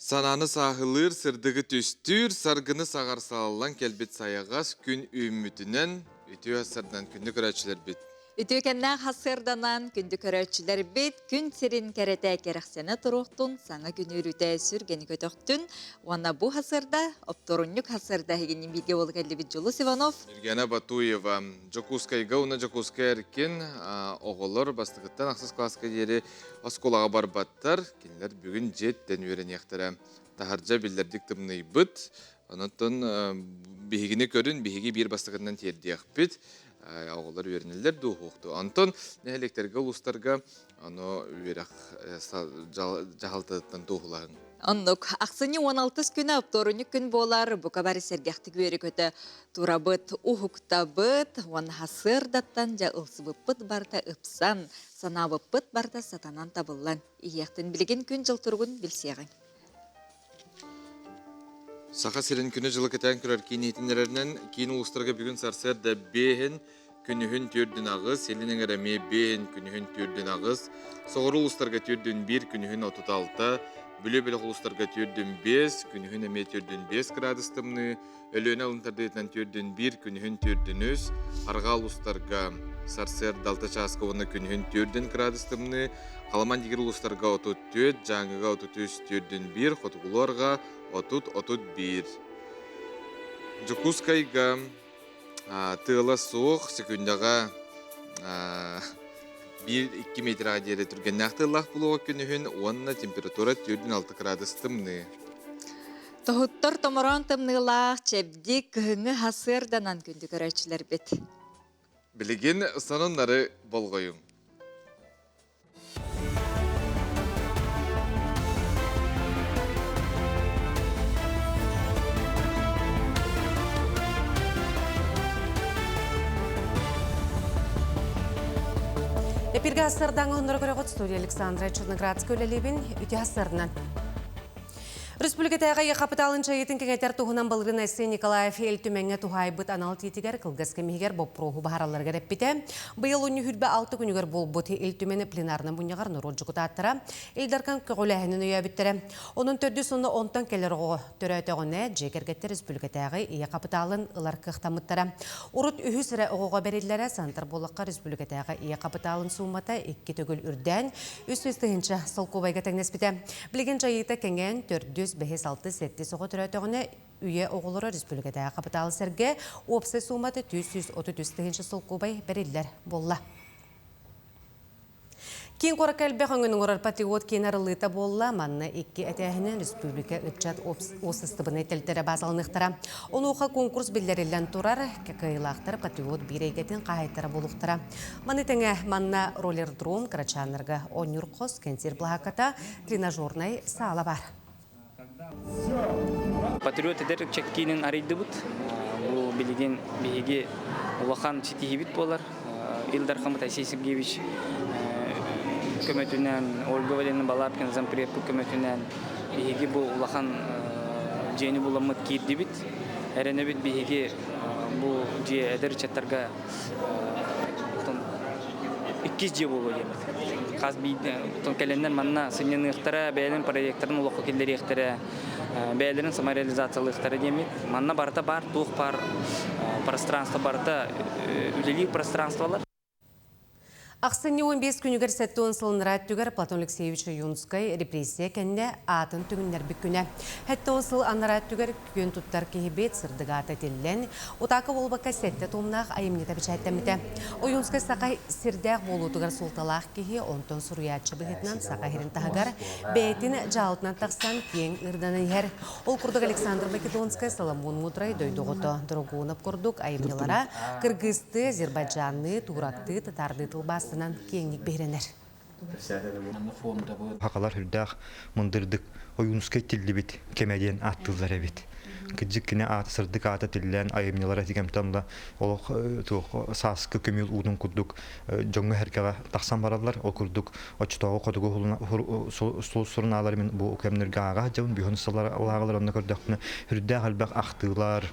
Sananı sahılır, sırdığı tüstür, sargını sağar sağılan kelbet sayağaz gün ümmütünen ütü asırdan kündü körəçiler bit. Ütükenden hasırdanan kündü köröçüler bit, gün sirin kerete kereksene turuktun, sana gün ürüte sürgeni kötöktün. Ona bu hasırda, optorunyuk hasırda heginin video geldi bit Julius Ivanov. Ergena Batuyeva, Jokuskayga, ona Jokuskay erken oğullar bastıkıttan aksız klaska yeri askolağa barbattar. Kinler bugün jetten öğren yaktara. Taharca bildirdik tımnıy bit. Ondan bihigini körün, bihigi bir bastıkından terdiyak bit. Oğullar öğrenirler doğuktu. Anton ne elektrikal ustarga onu öğrak jahaltıdan doğulan. Onluk, aksini 16 güne optorunyuk gün bolar, bu kabari sergahti güveri kötü turabıt, uhukta bıt, on hasırdattan ja ılsıbıpıt barta ıpsan, sanabıpıt barta satanan tabıllan. İyektin bilgin gün jıl turgun bilseğin. Sağa sirin günü жылы кетен көрер кейін етінлерінен кейін ұлыстарға бүгін сарсар да бейін күнігін түрдің ағыз, селінің әрәме бейін күнігін түрдің ағыз, соғыр ұлыстарға түрдің 1 күнігін 36, бүлі-білі ұлыстарға түрдің 5, күнігін әме түрдің 5 градустымны, өліні алынтарды етінен түрдің 1 күнігін түрдің 3, арға ұлыстарға сарсар далта часқа оны күнігін түрдің градустымны, қаламан дегір ұлыстарға 34, жаңыға 33 түрдің 1, қотығыларға 31. Жокускайга тыла соқ секундаға 1-2 метр адиялы түрген нақтылақ бұлуға күнігін, онына температура 4-6 градус тымны. Тоғыттар томорон тымнылақ, чебдік күңі hasırdanan күнді көрәчілер бет. Білеген санонлары болғойын. Эпирге асырдан ғыныр көріғыт студия Александра Черноградск өлелебін үте асырынан. Республикатаға қапыталынша етін кеңетер тұғынан балғын әсі Николаев ел түмәңе тұғай бұт анал тетігер қылғыз кемегер боп проху бағараларға рәппеті. Бұйыл үні хүлбі 6 күнігер бол бұты ел түмәні пленарны бұнығар нұру жүгіт аттыра. Елдарқан көғіләхінің өйі біттірі. Оның төрді соны 10-тан келер оғы түрәйтіғіне жекергетті республикатаға ие қапыталын ұлар қықтамыттыра. Урут үхі сірі оғыға берелері сантыр болыққа республикатаға ие қапыталын суымата 2 төгіл үрден үс-үстігінші солқубайға тәңнеспіті. Білген жайыта кәнген 4-5-6 сетті соғы түрәтіғіне үйе оғылыры республикадағы қапыталы сәрге опсы суматы 333 солқубай бәрелілер болла. Кейін қорак әлбе қаңының орар патриот кейін арылыта болла, манна 2 әтәхінен республика үтчат осыстыбыны тәлтері базалынықтыра. Оны оға конкурс білдерілден тұрар, кәкійлақтыр патриот бірегетін қағайттары болуқтыра. Маны тәңе манна роллер-дрон крачанырға онюр қос кәнсер бұлақата тренажернай сала бар. Патриот эдер чеккинин арайды бут. Бу билген биге улахан ситихибит болар. Илдар Хамат Асей Сергеевич көмөтүнөн Ольга Валерьевна Балапкина зампред көмөтүнөн биге бу улахан жени буламыт кирдибит. Эренебит биге бу же эдер чаттарга 2 же болу демек. Каз бийде келенден манна сынныныктара бәйлен проекттарын улакка келдеректер бәйлерин самореализациялыктары демек. Манна барта бар, тух бар, пространство барта, үлелик пространстволар. Ақсыны 15 күнігер сәтті онсылыныр әттігер Платон Алексеевич Юнскай репрессия кәнне атын түгіндер бүк күні. Әтті онсыл аныр әттігер күн тұттар кейбет сырдыға тәтелілен, отақы болбаққа сәтті томнақ айымнета бішәттәміті. О Юнскай сақай сірдәқ болутығар сұлталақ кейі онтон сұруятшы бұғытынан сақай херін тағығар бәйтін жалытынан тақсан кең ұрданын ер. Ол күрдік Александр Македонскай Соломон Мудрай дойдығыты дұрғуынып күрдік айымнелара Кыргызты, Азербайджанны, Турақты, Татарды тылбас кеңік беренер. Хақалар хүрдәқ мұндырдық ойынысқа тілді бет, кемеден аттылар әбет. кыджик кине аты сырдык аты тиллен айымнылар этигем тамла ол саскы көмүл удун курдук жоңго херкега таксан баралар ол курдук очтогу кодугу сурналар мен бу кемнерге ага жабын бихонсалар алагалар онна көрдөкнө хүрдө халбак актылар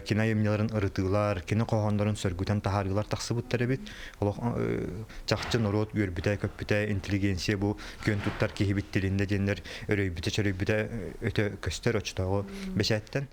кине айымныларын ырытылар кине когондорун сөргүтен тахарылар таксыбыттар бит ол жакчы народ үрбүтэ көпбүтэ интеллигенция бу көн туттар кихибит тилинде жендер өрөйбүтэ чөрөйбүтэ өтө көстөр очтогу бешеттен.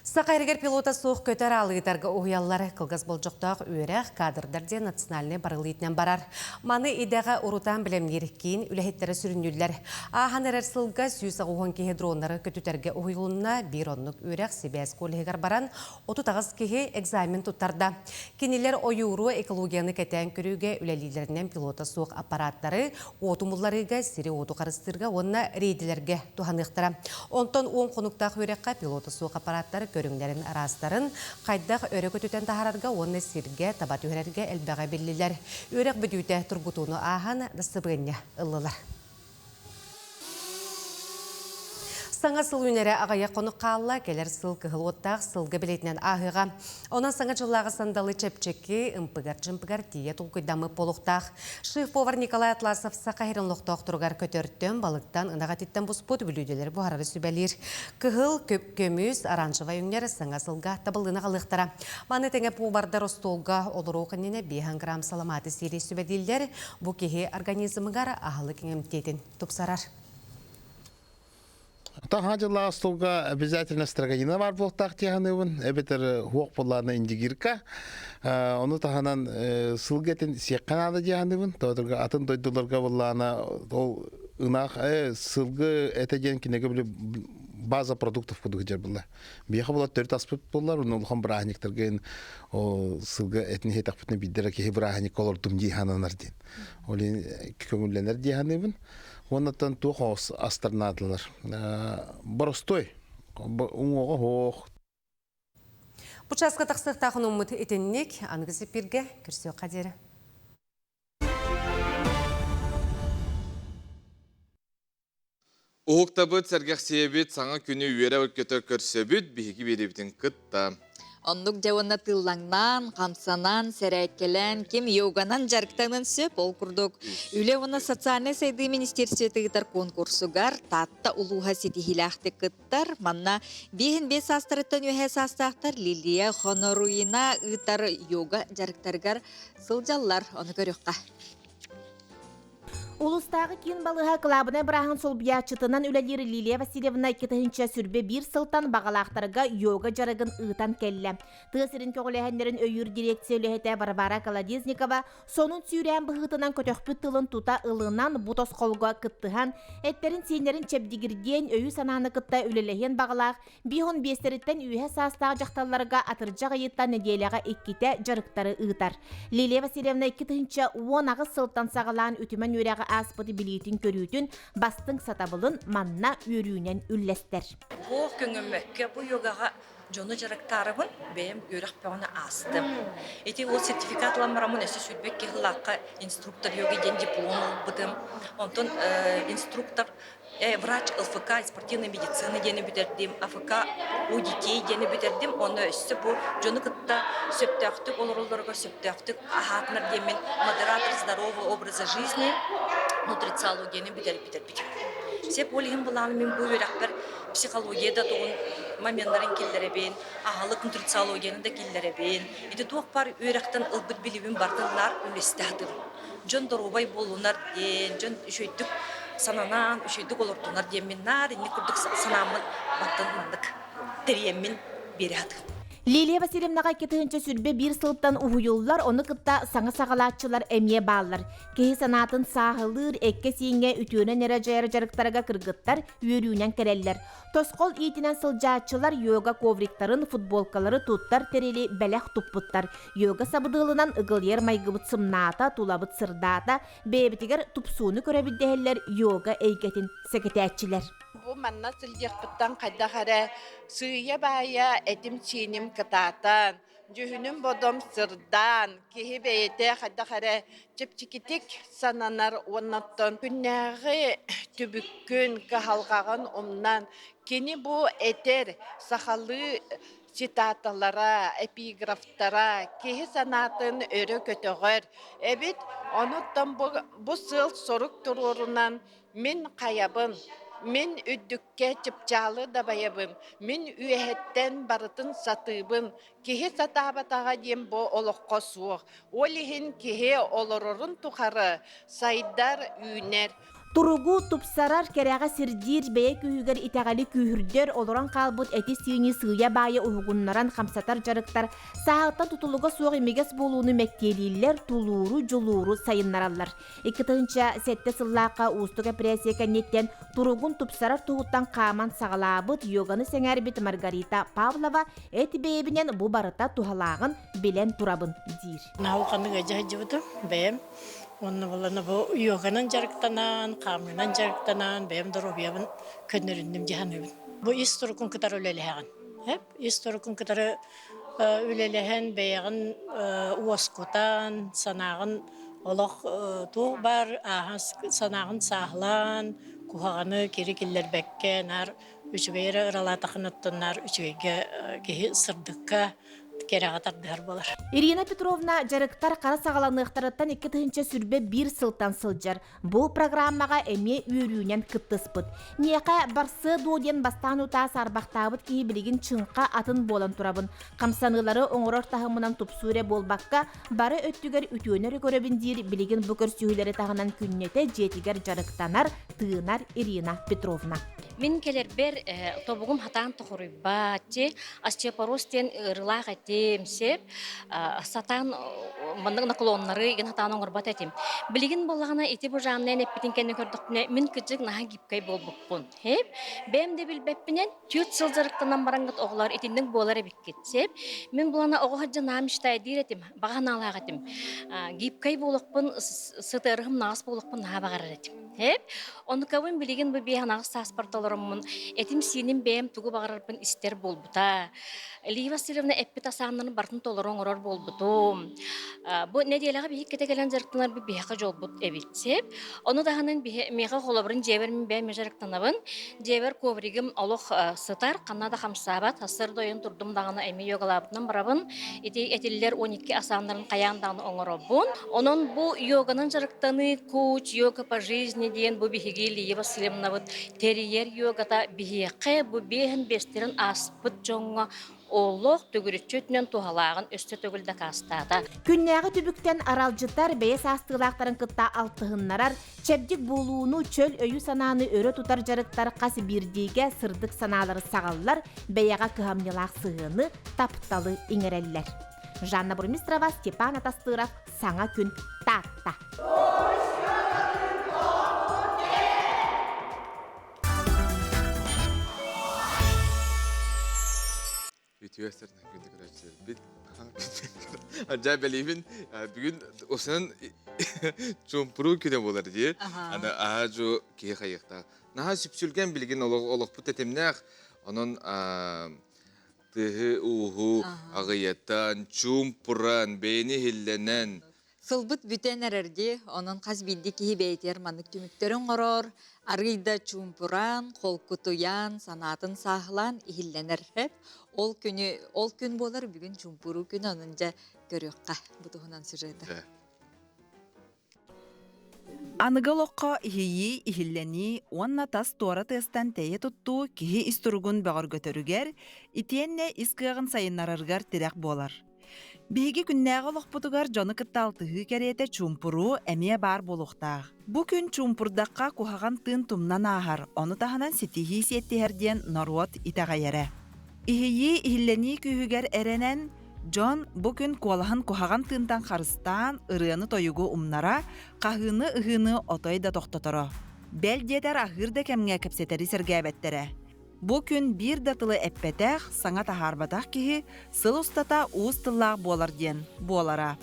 Сақайрегер пилота соқ көтер алығытарға ұғиялары қылғыз болжықтақ өрәқ кадрдарде национальный барылытынан барар. Маны идеға ұрутан білемнер кейін үләхеттері сүрінюлер. Ахан әрәр сылға сүйісі ұғын кеге дронлары көтітерге ұғиылына бір онлық өрәқ себәз көлігер баран 30 кеге экзамен тұттарда. Кенелер ойыру экологияны кәтән көріге үләлилерінен пилота соқ аппараттары отумыларыға сири оту қарыстырға онына рейділерге туғанықтыра. Онтан оң қонуқтақ өрәққа пилота соқ аппараттары көріңдерін арастарын қайдақ өрек өтітен тахарарға оны сирге табат өрерге әлбәға белілер. Өрек бүдүйті тұргутуыны аған дастыбығыне ұлылар. Саңа сыл үнері ағая қоны қалла келер сыл кығыл оттақ сылғы білетінен ағыға. Онан саңа жыллағы сандалы чепчекі ұмпығар тие тұлқыдамы полуқтақ. Шеф-повар Николай Атласов сақайрын лоқтақ тұрғар көтөрттен балықтан ұнаға теттен бұспот бүлүйделер бұхарары сүбәлер. Кығыл көміз аранжыва үңнері саңа сылға табылдыны қалықтара. Маны тәңе поварда ростолға олыру қыннені 5 грамм саламаты сирей сүбәділдер бұ кеге организмығар ағылы кеңемтетін тұпсарар. Таха жылла столга обязательно строгонина бар болтак тягыныбын. Эбетер хуок болларына индигирка. Оны таханан сылгетін секканады тягыныбын. Тодырга атын дойдуларга болларына ол ынақ сылгы этеген кинеге біле база продуктов кудуг жер булла. Бияха була 4 аспект буллар, улхан брахниктерген сылгы этни хетакпытны биддере ки брахник колор думди хананар дин. Олин көңүлленер диханыбын. Оннан тухос астарнадлар. Боростой. Уңого хох. Бучаска тақсықтағын ұмыт етеннек, аңғызы бірге көрсеу қадері. Уғықтабыт сәргәқ себет саңа күні үйері өлкеті көрсөбіт бейгі беребітін күтті. Оннук жауына тыллаңнан, қамсанан, сәрәйткелен, кем йоганан жарықтанын сөп ол күрдік. Үле оны социальный сайды министерстветігітар конкурсугар татта улуға сетихилақты күттар, манна 5 астырыттан өйе састақтар Лилия Хоноруина ұйтар йога жарықтаргар сылжаллар оны көріққа. Улустағы кен балыға клабына бірағын сол биячытынан үләлері Лилия Васильевна 2-нче сүрбе 1 сылтан бағалақтарға йога жарығын ұйтан кәлі. Тығысырын көғіләхендерін өйір дирекция үләхеті Барбара Колодезникова сонын сүйрән бұғытынан көтөқпі тылын тута ылынан бұтос қолға күттіған, әттерін сенерін чәбдігірден өйі сананы күтті үлелеген бағалақ, 5-5-тен үйе састағы жақталарға атыржақ айыттан неделяға 2-те жарықтары ұйтар. Лилия Васильевна 2-нче 10 сылтан сағалан үтімен өрәғы аспыты билетин көрүтүн бастың сатабылын манна өрүүнен үллестер. Бу көңөмөккө бу йогага жону жарактарыбын бем өрөк пөгөнө астым. Эти ол сертификатламарамын эсе сүрбек кылакка инструктор йога ден диплом албыдым. Онтон инструктор врач ЛФК спортивной медицины дени битердим, АФК у детей дени битердим. Оны өссө бу жону кытта сөптөктүк олорлорго сөптөктүк ахатнар демен модератор здорового образа жизни, нутрициологияны битер. Все полигин буланы мен бу өрөкбер психологияда тугун моменттарын келдеребен, ахалык нутрициологияны да келдеребен. Эти туак пар өрөктөн ылбыт билибин бардылар университетте. Жон доробай болунар ден, жон үшөйдүк сананан, үшөйдүк олортунар деменнар, эне курдук санамын баттанмандык. Териемин берат. Лилия Васильевнаға 2-нче сүрбе 1 сылттан уйуллар, оны кытта саңа сағалатчылар әмие баллар. Кеhi санатын сағылыр, әкке сейінге үтіөнен әрі жайры жарықтарға кыргыттар, өрүүнен кереллер. Тосқол етінен сылжаатчылар йога ковриктарын, футболкалары туттар терели бәләқ туппыттар. Йога сабыдылынан ыгылер майгыбыт сымната, тулабыт сырдата, бәйбітігер тупсуыны көрәбіддәхелер йога әйгетін секетәтчілер. Бу манна сылдиякпыттан кайдахара сыя бая этим чиним кататан жүһүнүм бодом сырдан кихи бейте кайдахара чепчикитик сананар оннаттан күннәгы түбүккүн кахалгаган омнан Кини бу этер сахалы цитаталара, эпиграфтара, киһи санатын өрө көтөгөр. Эбит, онуттан бу сыл сорук турурунан мен каябын, мен үддүкке чыпчалы да баябын, мен үйэһеттен барытын сатыбын, киһи сатаабатаға дем бу олоққа суық. Олихин киһи олорорун тухары, сайдар үйнер. Туругу тупсарар кереға сирдир бәйе күйігер итәғалі күйірдер олоран қалбыт әти сүйіні сүйя байы ұғыннаран қамсатар жарықтар сағаттан тұтылуға суық емегес болуыны мәктелілер тулуру жулуру сайыннаралар. Икітінші сәтті сыллаққа ұстық әпірәсия кәнеттен туругун тупсарар туғыттан қаман сағалабыт йоганы сәңәрбет Маргарита Павлова әті бәйебінен бұ барыта тухалағын білен турабын дир. Науқаның әжі жібіді бәйім. Онны боланы бұл йоганан жарықтанан, қамынан жарықтанан, бәйім дұрубиябын көнеріндім жиханыбын. Бұл историкун кытар өлеліғін. Историкун кытары өлеліғін бәйіғін уоскутан, санағын олық туғы бар, санағын сағылан, кухағаны кері келер бәккен, үчігейрі ұралатақын ұттынар, үчігейге кейі сырдыққа керағатардығар болар. Ирина Петровна жарықтар қара сағаланықтарыттан 2 тыһынча сүрбе 1 сылтан сылжар. Бұл программаға әме үйрүүнен кыттыспыт. Неқа барсы дооден бастан ұта сарбақтабыт кейі білігін чыңқа атын болан турабын. Қамсанылары оңырор тағымынан тупсуре болбаққа бары өттігер үтөнері көребіндер білігін бүкір сүйілері тағынан күннеті жетігер жарықтанар тыынар Ирина Петровна. Мен келер бер тобугум хатан тухурой бати остеопоростен ырылак этем сеп сатан мандык наклоннары ген хатан оңорбат этем. Билигин боллагана эти бу жаннан эппитин кенне көрдөкне мен кыжык наха гипкай болбукпун. Хеп бем де билбеппинен түт сылжырыктан барангат оглар этиндин болары биккетсеп мен булана ого хаджа намиштай диретим баганалак этим. Гипкай болукпун сытырым нас болукпун наха багар этим. Хеп оны кавын билигин бу биханагы саспарталарымын этим синин бем тугу багарарпын истер болбута. Лия Васильевна эппита саннын бартын толорон орор болбутум. Бу неделага бихик кете келен жарыктанар бу бихака жолбут эбитсеп, оны даганын мега холобрын жебермин бем межарыктанабын. Жебер ковригим олох сытар канада хамсабат асыр дойын турдум даганы эми йогалабытын барабын. Этиллер 12 асаннарын каяндаганы оңоробун. Онон бу йоганын жарыктаны коуч йога по жизни диен бу бихиги Лия Васильевна терьер йогата бихике бу бехин бестерин аспыт жоңга Оллох төгүрүчөтүнөн тухалагын өстө төгүлдө кастата. Күннәгы түбүктен аралжыттар бәйес астыгылақтарын кытта алтыһыннарар, чәбдик болууну чөл өйү сананы өрө тутар жарыктар касы бирдиге сырдык саналары сагаллар, бәяга кыһамнылак сыгыны тапталы иңереллер. Жанна Бурмистрова, Степан Атастыров, Саңа күн татта. Ütüyeslerden gündük araçlar. Bir acayip belirgin. Bugün o senin çompuru küde bolar diye. Ana ağacı kiye kayıkta. Naha süpsülgen bilgin olak bu tetemnek. Onun tıhı uhu ağıyatan, çompuran, beyni hillenen. Сылбыт бүтен әрерде, onun қаз білді кейі бәйтер манық түміктерін ғырор, арыйда чумпуран, қолкутуян, санатын сағылан, ихилленер хеп. Ол күн болар бүгін чумпуру күн онынжа көріққа бұтығынан сүреді. Анығылыққа ихейі, ихиллені, онна тас туара тестен тәйе тұтту, кихи истұрғын бағар көтірігер, итенне искығын сайынарырғар тирек болар. Биһиги күннәгы лохпутугар жоны кытталтыһы кәрете чумпуру әмие бар болуқтақ. Бу күн чумпурдаққа кухаган тын тумнан ахар, оны таханан сетихи сеттихерден наруат итағайere. Ихейи ихиллени күйігер әренен, Джон бу күн куалахан кухаган тынтан қарыстан ырыаны тойугу умнара, қағыны ыхыны отойда тоқтоторо. Бәл детер ахырда кәмге кәпсетері сергәбеттері. Бу күн бир датылы әппетәх, саңа тахарбатах кихи, сыл устата уыз тыллақ болар ден, болара.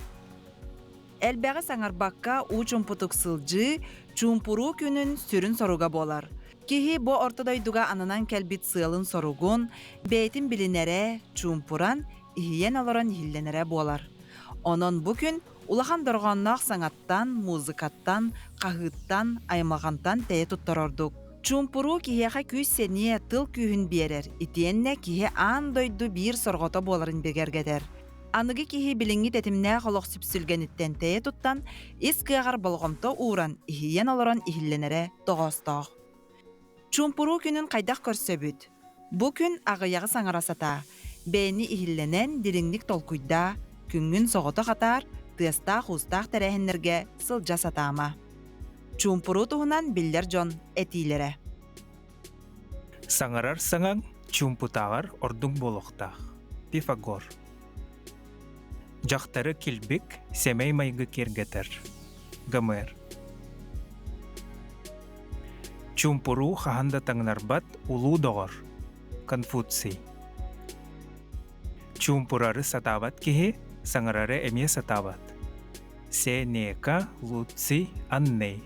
Әлбәғі саңарбаққа у чумпутук сылжы, чумпуру күнін сүрін соруға болар. Кихи бу ортодойдуға анынан кәлбит сылын соруғын, бәйтін білінәрі, чумпуран, ихиен оларан ихилленәрі болар. Онон бу күн улахан дорғаннақ саңаттан, музыкаттан, қағыттан, аймағантан тәйе тұттарордук. Чумпуру кихеха күз сене тыл күйін берер, итиенне кихе аан дойду бир сорғото боларын бегергедер. Аныгы кихи билиңи тетимне холок сүпсүлгениттен тее туттан, ис кыагар болгомто ууран, ихиен олорон ихилленере тоғостоқ. Чумпуру күнін қайдақ көрсөбүт. Бу күн ағыяғы саңарасата, бәйни ихилленен дилиңник толкуйда, күнгін соғото қатар, тыстақ устақ тәрәхінлерге сылжа сатама. Чумпуру туһунан биллер жон этилере. Саңарар саңаң, чумпутағар ордың болуқтақ. Пифагор. Жақтары келбік, семей майғы кергетер. Гомер. Чумпуру хаханда таңнарбат улу доғыр. Конфуций. Чумпурары сатават кеге, саңарары әме сатават. Сенека Луци Анней.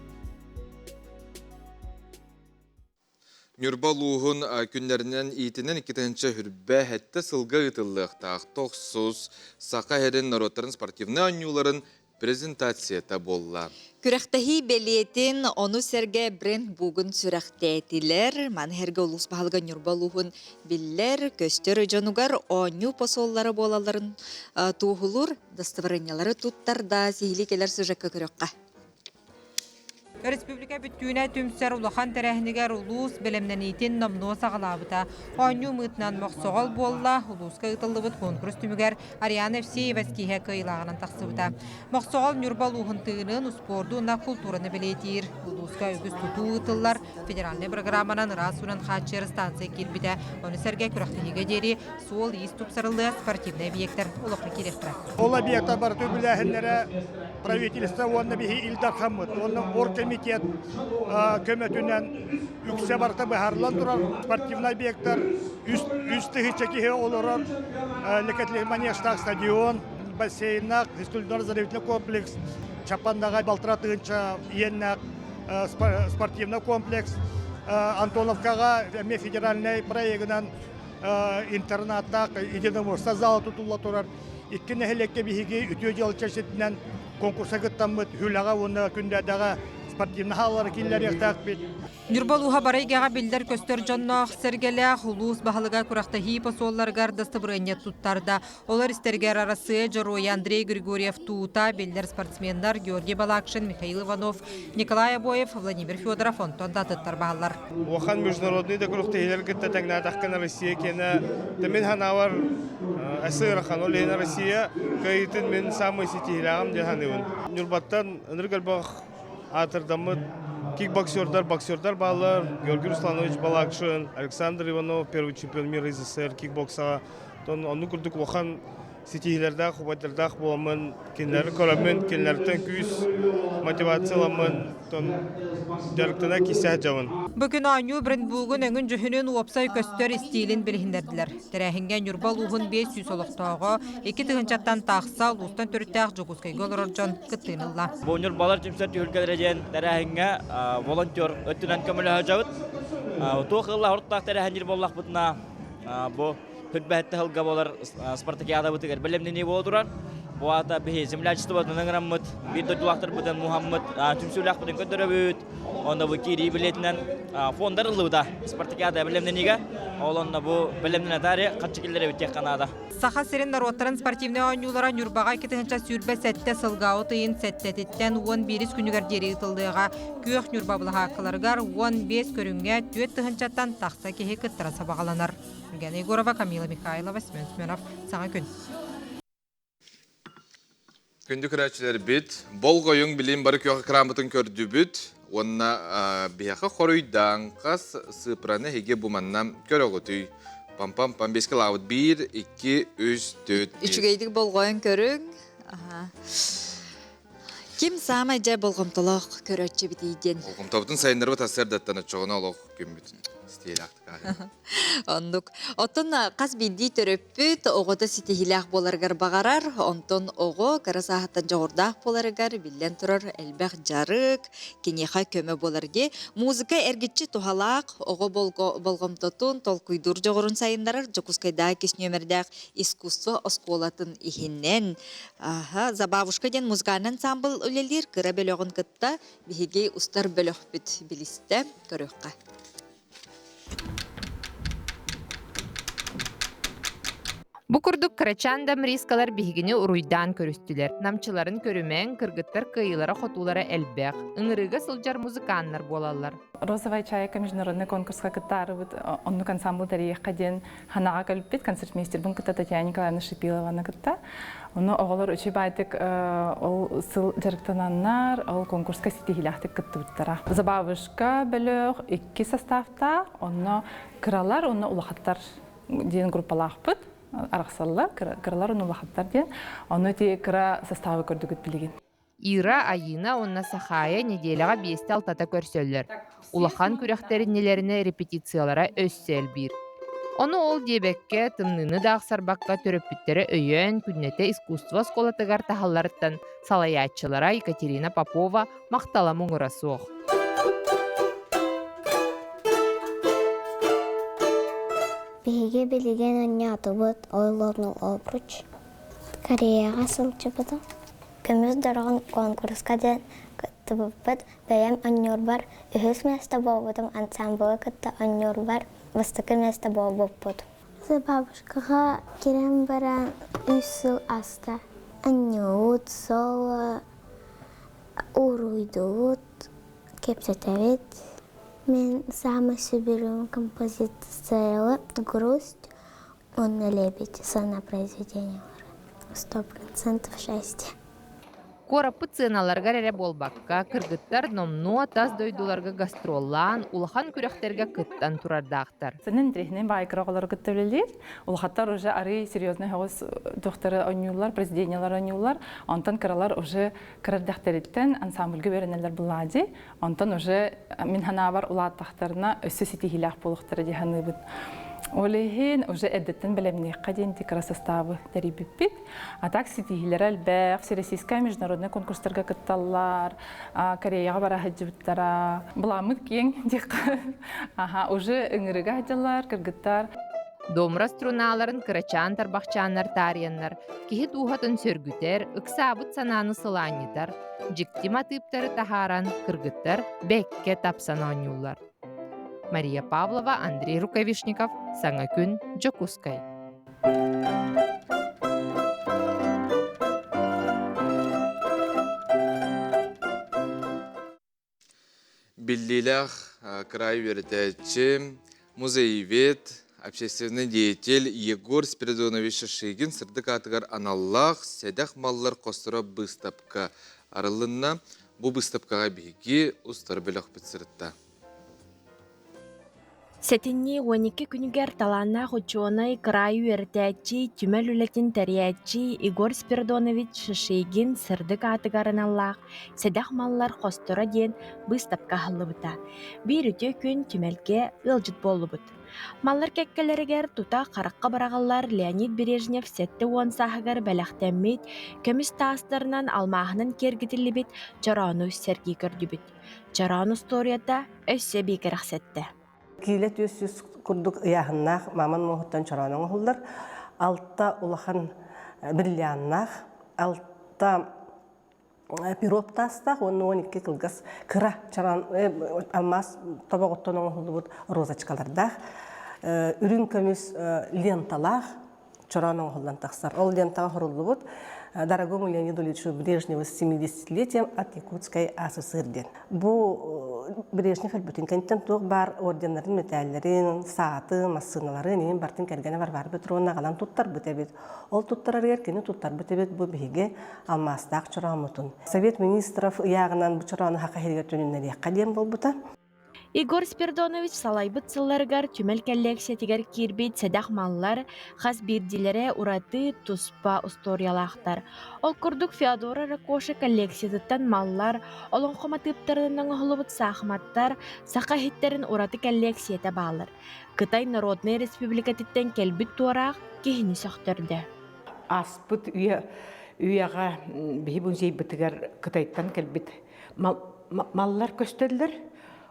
Нюрбалуғын күнлерінен итінен 2-ші хүрбә әтті сылға ұтылықтақ тоқсыз сақа әрін народтарын спортивны анюларын презентацията болла. Күрәқтәхи белетин оны сәрге бренд бүгін сүрәқтәйтілер. Манхерге ұлыс бағылға Нюрбалуғын биллер, көстері жанугар оню посоллары болаларын туғылыр, дастыварынялары туттарда сихили келер сүрәккі күрәққа. Республика бүттүүнә түмсәр улахан тәрәһнигәр улус белемнәнитен номно сагалабыта. Оню мытнан мохсогол болла, улуска ытылыбыт конкурс түмүгәр Ариана Евсеева скиһә кыйлагынан тахсыбыта. Мохсогол Нюрбалуғын тыынын спорту на культураны белетир. Улуска үгіз тутуу ытыллар федеральный программанан расунан хатчер станция кирбите. Оны сәргә күрәхтәһиге дери суол ис тупсарылы спортивный объекттер улыкны килектер. Ол объекттар бар түбүләһеннәре правительство онны бихи Илдар Хаммыт, онны оргкомитет көмөтүнен үксе барта бахарлан турар спортивный объекттар, үстігі чекихе олорор, лекетлі манештақ стадион, бассейнақ, физкультурно-оздоровительный комплекс, Чапандағы Балтыра тыгынча иеннақ спортивный комплекс, Антоновкаға федеральный проектінен интернаттақ единоморста залы тұтылла турар. Иккіне хелекке бихиги үтіө жыл чәшетінен конкурса гыттамыт хүлаға оны күндәдәға спортивны халары киллер яқтақ бит. Нюрбалуға барайгаға билдер көстер жоннақ сәргелі хулус бағылыға күрақта посолларгар дастыбырыне туттарда. Олар істергер арасы Джорой Андрей Григорьев туыта, билдер спортсмендар Георгий Балакшин, Михаил Иванов, Николай Абоев, Владимир Федоров, Антон Датыттар бағалар. Оған международный да күріқтейлер күтті тәңнатаққан Россия кені тәмен ханавар әсіріқан олейна Россия кайытын мен самый сетейлағым деханывын. Нюрбаттан ынырғалбақ атырдамыд кикбоксердар, боксердар балар, Георгий Русланович Балакшин, Александр Иванов, первый чемпион мира из СССР кикбокса. Оны күрдік оған сетейлердақ, хубайдардақ боламын, кенлері көремін, кенлерден күз мотивацияламын, жарықтана кесе жауын. Бүгін аню бренд бұғын өңін жүхінін уапсай көстер стилін білгіндерділер. Тәрәхінген Нюрбалуғын 500 олықтауға, 2 тығынчаттан тақса, ұлыстан түріттәқ жүгізкайғы олырыр жон күттіңілла. Бұл Нюрбалар жүмсәт үйілгелерден тәрәхінге волонтер өттінен көмілі өжауыт. Тоқылла ұрттақ тәрәхін боллақ бұтына бұл Худбәтті хылға болар Спартакиада бұтығыр білімдені болдырар. Бұл ата бігі землячество бұтының раммыт, бір дойдулақтыр бұтын Мухаммад, түмсулақ бұтын көндірі бүт. Онда бұл кері білетінен фондар ұлы бұда Спартакиада білімденеге. Олонда бұл білімден атары қатшыкелері өттек қанада. Саха серен народтарын спортивный ойнулара Нюрбаға кетігінші сүрбе сәтті сылғауы тыйын сәттететтен 11 күнігер дері ұтылдыға көк Нюрбабылыға ақыларғар 15 көрінге түйет тығынчаттан тақса кеге күттіраса бағаланар. Гена Егорова, Камила Михайлова, Семен Сменов, Саңа күн. Күнді күрәтшілер бит, бол қойың білейін бары көңі крамбытын көрді бүт, онына бияқы қоройдан қас сыпыраны хеге бұманна көр оғытой. Пам-пам-пам, 5 килауыт 1, 2, 3, 4, 5. Үшігейдік бол қойын көрің. Ким сама жа болғымтылық көрөтші бітейден? Болғымтабытын сайынлары бұт асырдаттаны чоғына олық күн бүтін. Ондук. Отон қас бинди төрөппүт, оғода ситихилях боларгар бағарар, онтон оғы қарасағаттан жоғырдақ боларгар, билен тұрар әлбәқ жарык, кенеха көмі боларге. Музыка әргетчі тухалақ, оғы болғымтотун, толкуйдур жоғырын сайындарар, жокускайда кеснөмердәқ искусство осколатын ихиннен. Забавушка ден музыканын самбыл өлелер, кыра бөліғын кытта, бігеге устар бөліқ бүт білісті көріққа. Бу курдук крачандам рискалар бигини уруйдан көрүстүлер. Намчыларын көрүмен кыргыттар кыйылара хотулара элбек. Ыңырыга сылжар музыканнар болалар. «Розовая чайка» международный конкурс кытарыбыт, оннук ансамбль тарихка ден ханага көлппет концертмейстер бун кытта Татьяна Николаевна Шипилована кытта. Оны оголор үчү байтык ол сыл жарыктананнар, ол конкурска ситихилахтык кыттыбыттара. Забавышка бөлөк 2 составта, онно кыралар, онно улахаттар ден группалахпыт. Арақсаллар, кыралар, онно улахаттар ден. Оны те кыра составы көрдүгүт билген. Ира айына онна сахая неделяга 5-6 көрсөллөр. Улахан күрәхтеринелерine репетициялара өссел бир. Оны ол дебекке тымныны дағсарбаққа төрөппүттері өйен күннете искусство сколатыгар тахалларыттан салаятчылара Екатерина Попова мақтала мұңыра соқ. Биге билеген онняты бұд ойлорны обруч. Кореяға сылчы бұды. Көміз дұрған конкурсқа ден күтті бұд. Бәйем оннер бар. Үхіс месті болбудым ансамблы күтті оннер бар. Выстықы месті болбуд бұд. Бабушкаға керем баран 3 сыл аста. Оннеуд, солы, уруйдуд, кепсетевет. Мен самый соберем композициялы «Грусть», он на лебедь, сана произведения 100% счастья. Корапы ценаларга рере болбакка, кыргыттар номну таз дойдуларга гастроллан, улахан күрәхтерге кыттан турардақтар. Сенен трехнен байкыра олар кыттыбылелер. Улахаттар уже ары серьезный хауыз докторы ойнулар, президениялар ойнулар. Онтан кыралар уже кырардақтарыттен ансамбльге беренелер бұлади. Онтан уже мен ханабар улаттақтарына өссі сетихилях болуқтары деханы бұд. Олейхин уже эдеттен білемне қаден текара составы дәрибіппет. А так сетихилер әлбәқ, всероссийская международный конкурстарға кытталар, Кореяға бара хаджибыттара. Бұламыд кен деқа. Уже үңіріға хаджалар, кыргыттар. Домра струналарын кырачан тарбақчаннар тарьяннар, кихи тухатын сөргүтер, ыксабыт сананы сыланитар, жиктима тыптары тахаран, кыргыттар бекке тапсан ойнулар. Мария Павлова, Андрей Рукавишников, Саңа күн, Джокускай. Биллилях, край веретечи, музеевед, общественный деятель Егор Спиридонович Шишигин сырдык атыгар аналлах седах маллар костыра быстапка арылынна бу быстапкага биги устар белах битсырытта. Сетинни 12 күнігер таланна хочуонай краю эртәчи түмәл үлетин тәриячи Игорь Спиридонович Шишигин сырдык атыгарыналлах седах маллар қостыра ден быстапка халыбыта. Bir үтө күн түмәлге ылжыт болубыт. Маллар кәккелерігер тута қараққа барағалар Леонид Бережнев сетті уансағығар бәләқтәммейт, көміс тастарынан алмағынан кергітілі бет жарану сәргі көрді бет. Жарану сторията өссе бекерақ сәтті. Килет өссіз күрдік ұяғыннақ маман мұғыттан чараның ұғылдар. Алтта ұлақан бірляннақ, алтта пироптастақ, оны 12 кылгас кыра чаран алмас табағыттан ұғылды бұд розачкалардақ. Үрін көміс ленталақ чараның ұғылдан тақсар. Ол лентаға құрылды бұд. Дорогому Леониду Ильичу Брежневу с 70-летием от Якутской ССР. Бу Брежнев әлбөтін кәнттен туық бар орденлерін, металлерін, сааты, массыналарын, ең бартын кәргені бар бітруына қалан туттар бұтәбет. Ол туттарар еркені туттар бұтәбет бұл бейге алмастақ чырамытын. Совет министров яғынан бұл чыраны хақа херге төнінлері қадем бол бұта. Игорь Спиридонович салайбыт сылларгар түмел коллекциятигер кирбейт седах маллар, хас бирдилере ураты туспа историялахтар. Ол курдук Феодора Ракоша коллекциятыттан маллар, олон қоматыптарының ұғылыбыт сақматтар, сақа хиттерін ураты коллекцията балыр. Кытай Народный Республикатыттан келбіт туарақ кехіні сақтырды. Аспыт үйаға бейбун зейбітігер Кытайттан келбіт маллар көстерлер.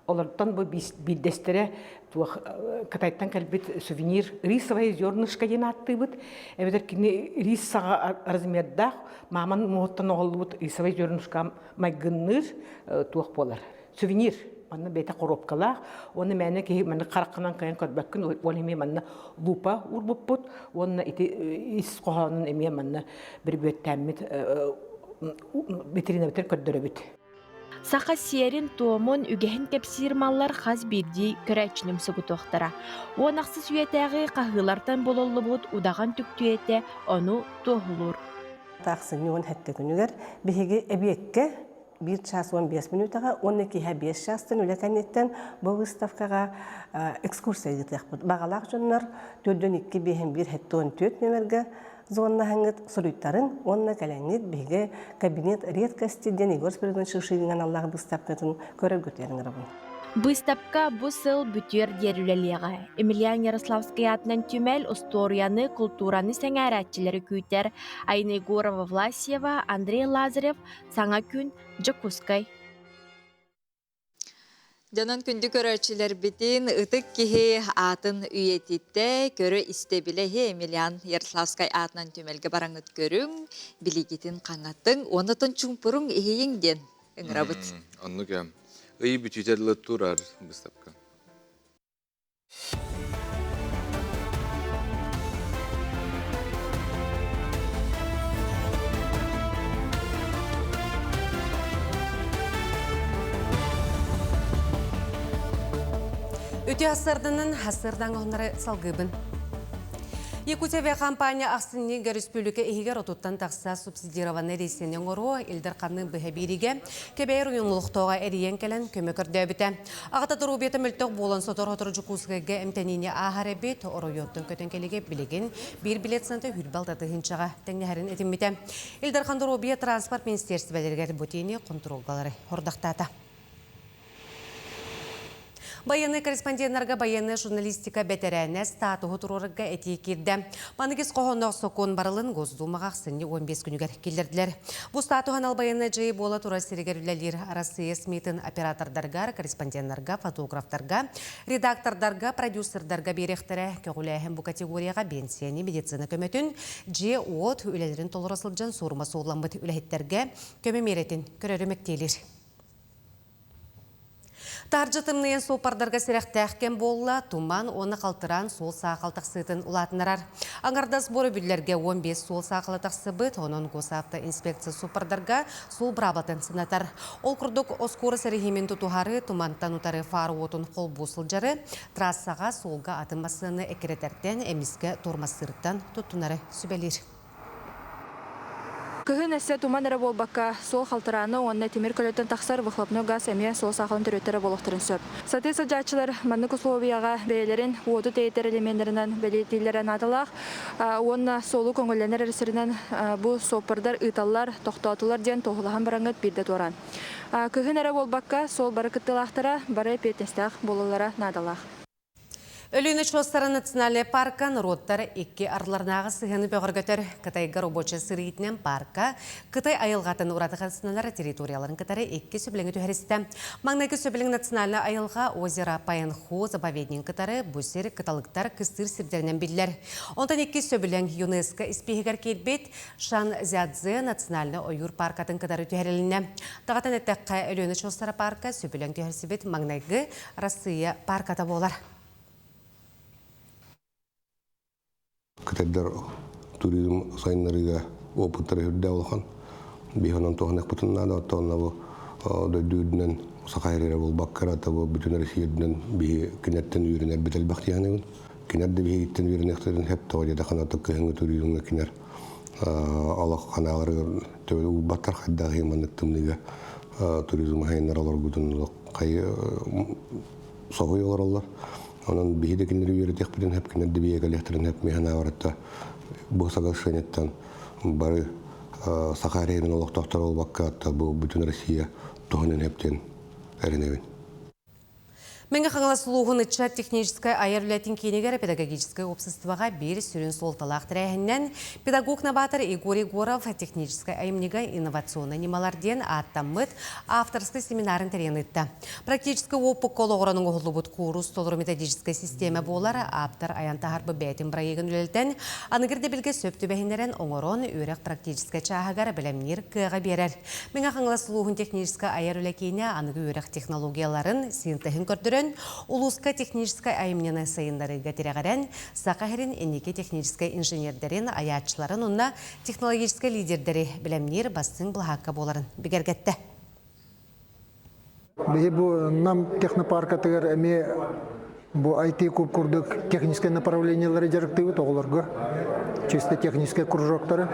Олардан бұл білдестері Кытайттан кәлбет сувенир рисовая зернышка ден атты бұд. Әбедер кені рисаға размердақ маман мұғыттан оғылы бұд рисовая зернышка майгынныр туақ болар. Сувенир манна бете коробкалах, оны мәне ки манна каракканан кайын көрбөккүн, ол эме манна лупа урбуппут, оны ис коханын эме манна бир бөттәммит ветеринар көрдөрөбүт. Саха серин туомун үгехин кепсирмаллар хаз бирди көрәчнем сугутохтара. Онақсыз үетәғи қағылартан бололлыбут удаған түктүете ону тоғылур. Тақсын юн хәтті күнігер, бігі әбекке 1 час 15 минутаға, 12-5 шастын үлекәнеттен бұл выставкаға экскурсия етек бұд. Бағалақ жонлар 4-2-1 хәтті 14 нөмерге зонна хаңыт сұруйттарын, онна кәләңет бігі кабинет редкостиден Игорь Спиридон шықшығынан Аллағы выставкатын көрер көтерін ғырабын. Выставка бу сыл бүтер дерүлелеға. Эмилиян Ярославский атынан түмәл историяны, культураны сәңәрәтчілері күйтер. Айна Егорова Власьева, Андрей Лазарев, Саңа күн, Джакускай. Жанан күнді көрәчілер бітін ұтық кеге атын үйететті көрі істебілі Эмилиян Ярославский атынан түмәлгі бараңыт көрің, білігетін қаңаттың, онытын чүмпұрың ехейіңден ұңырабыт. Онны кәм. Үй бүтетерлі тұрар бұстапқа. Өте асырдының асырдан ғонары салғыбын. Якутия компания Астыннега Республика егер отуттан тақса субсидированы рейсенен ғыру елдер қанның бұхабириге кебейр ұйынлықтоға әріен кәлін көмекірді өбіті. Ағыта тұру беті мүлттік болын сотыр отыр жүкусыға әмтәніне ағар әбет оройоттың көтін келіге білеген бір билет сынты хүрбалдаты хынчаға тәңнәрін әтімметі. Елдер қанды робия транспорт министерсі бәлергер бұтейіне контролгалары ордақтата. Баяны корреспондентларға баяны журналистика бәтерәне статуы тұрырға әтей керді. Манығыз қоғынақ соқуын барылын Госдумаға ақсыны 15 күнігер келдерділер. Бұл статуған ал баяны жайы бола тұра серегерлілер арасы есмейтін оператордарға, корреспондентларға, фотографтарға, редактордарға, продюсердарға беректері көгіләйін бұл категорияға бенсияны медицина көметін же от өлелерін толырасылып жан сұрмасы оламбыт өләйеттерге көмемеретін көрерімектейлер. Таржытымнайын сопардарға сірәқтәқкен болла, туман оны қалтыран сол сақалтық сытын ұлатынарар. Аңардас боры бүллерге 15 сол сақылатық сыбыт, оның госавта инспекция сопардарға сол брабатын сынатар. Ол күрдік оскоры сәрігемен тұтуғары, тумантан ұтары фары отын қол босыл жары, трассаға солға атымасыны әкіретәрден әміске тормасырыттан тұттынары сүбәлер. Кыһын әссе туман әрі болбаққа сол қалтыраны онына темір көлеттен тақсар выхлопны газ әме сол сақылын түреттері болықтырын сөп. Саты саджатчылар маннык условияға бәйлерін уоду тейттер элемендерінен бәлетейлерін адылақ. Онына солу көңілленер әрісірінен бұл сопырдар, ұйталар, тоқтатылар ден тоғылаған бараңыт бірді торан. Кыһын әрі болбаққа сол бары кыттылақтыра, бары петнестақ болылара надалақ. Өліні Чостары национальный парка народтар екке арларнағы сығыны бөғіргөтер Қытайға рабочий сырыйтінен парка Қытай айылғатын ұратықасыналары территорияларын кітары екке сөбіліңі төхәрісті. Маңнайғы сөбілің национальный айылға озера Паянху заповеднен кітары бұсер кыталықтар кыстыр сірдерінен білдер. Онтан екке сөбілің ЮНЕСКО іспегігер келбет Шан Зядзе национальный ойыр паркатын кітары төхәріліне. Тағатын әттәққа өліні Чостары парка сөбілің төхәрсібет маңнайғы Россия парката болар. Кытайдар туризм сайынларыга опыттары хүрдә олған. Бейханан тоғынақ бұтыннады, оттағына бұл дөйдүдінен сақайрера бұл баққара, табы бүтін Россиядінен бей кенеттен үйрінер бітел бақтияны бұл. Кенерді бей еттен үйрінектерін хеп тауадеді қанатық көхіңі туризмға кенер алақ қанағары төбелі ұлбаттар қайдағы еманнықтымдыға туризм хайынлар олар бұтын қай соғой олар олар. Onun bihide kinleri yürütek biden hep kinerde bir egalektirin hep mihana varıtta bu sagaşınetten bari Sakarya'nın olaq doktor olbakka hatta bu bütün Rusya tohunen hepten erinevin. Менге қаңла сұлуғын үтча техническая айыр үләтін кенегер педагогическая обществоға бері сүрін солталақ тірәйіннен педагог новатор Игорь Егоров техническая айымнега инновационный немаларден аттаммыт авторский семинарын тәрен етті. Практический опық қолығыраның оғылы бұд курс толыру методическая система болар аптар аянтағарбы бәйтін проегін үлелден анығырды білге сөпті бәйінерен оңырон өрек практическая чағығар білімнер кыға берер. Менге қаңла сұлуғын техническая айыр үләкейіне анығы өрек технологияларын синтехін көрдірін улуска техническая айымнені сайындары гатирағарен, сақахерин энеке техническая инженердерін, аячыларын, онна технологическая лидердері білімнер бастың бұлхаққа боларын бігергетті. Бұл нам технопарка тігір әме бұл IT көп күрдік техническое направлениялары жарықтығы тоғылырғы. Чисто техническое кружоктары.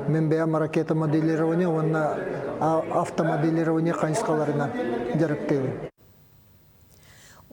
Мен бәйім ракета моделирование, онна автомоделирование қайысқаларынан жарықтығы.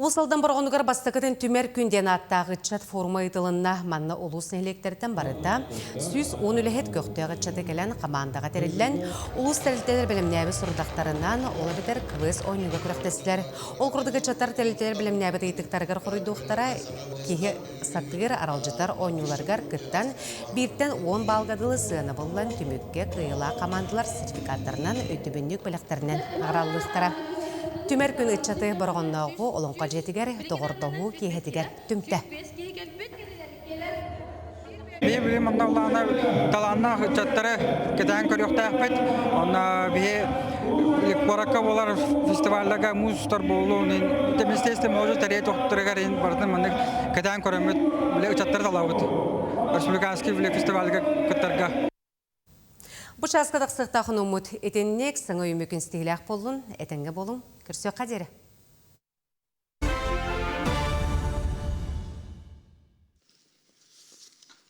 Осалдан бұрғынығыр бастықытын түмер күнден аттағы чат форма етілінна манна улус нәлектерден барыда сүз 10 үліхет көқтегі чаты кәлін қамандаға тәрілден улус тәрілтелер білімнәбі сұрдақтарынан олы бітер квіз ойнуға күріқтесілер. Ол құрдығы чаттар тәрілтелер білімнәбі дейтіктарғыр құрыдуқтара кейі саттығыр аралжытар ойнуларғар күттен бірттен 10 балғадылы сыны болған түмікке қиыла командалар сертификаттарынан өтібіннік біліқтерінен ағыралықтара. Түмер күн үтчаты бұрғыннағы олыңқа жетігер, тоғыртығы кейхетігер түмті. Бие білім мұндағылағына таланна үтчаттары кеден көріқтақ бәт. Онна бие қораққа болар фестивальдегі музыстар болу. Теместесті можу тәрет оқтырығар ең бардың мұндық кеден көрімет үтчаттары талауыд. Республиканский фестивальдегі күттарға. Бұчасқадық сықтақын ұмыт етеннек сыңы өмекін стейләқ болын, әтенге болын, көрсек қадері.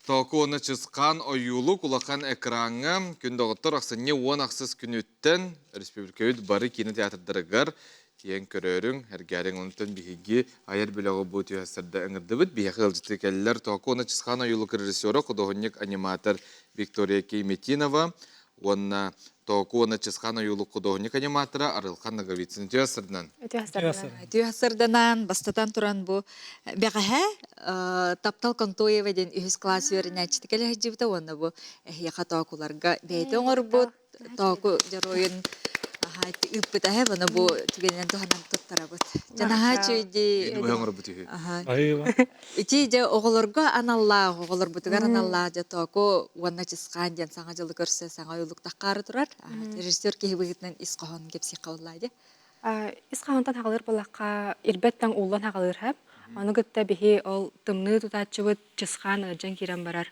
Току оны чысқан ойулу кулақан экранға күндіғыттыр ақсыне 10 ақсыз күн өттен республика өт бары кені театрдырығар кейін көрерің әргәрің ұнтын бігіге айыр біліғі бұд үйәсірді әңірді бұд. Бейхі ғылжыты кәлілер Току оны чысқан ойулу режиссері құдығынек аниматор Виктория Кейметинова. Онна Току оны чысқан ойулу құдығынек аниматора Арылқан Наговицын түйәсірдінен. Түйәсірдінен бастатан тұран бұл бәғіхә Таптал Контоева ден үйіз класс өріне әчітікелі әжібіті оны бұл яқа Токуларға бәйті оңыр бұл Току жаройын үппіт әхе бұны бұл түгенен тұханан тұттара бұд. Жанаға чүйді... Үті де оғылырға аналлағы, оғылыр бұтығар аналлағы Току уанна чысқан ден саңа жылы көрсе саңа ұйлықтақ қары тұрар. Режиссер кейі бұғытынан исқоғын кепсі қауылайды. Исқоғынтан хағылыр болаққа ирбеттен ұлан хағылыр әп. Аны күтті бейі ол тымны тұтатшы бұд чысқан ұжан керен барар.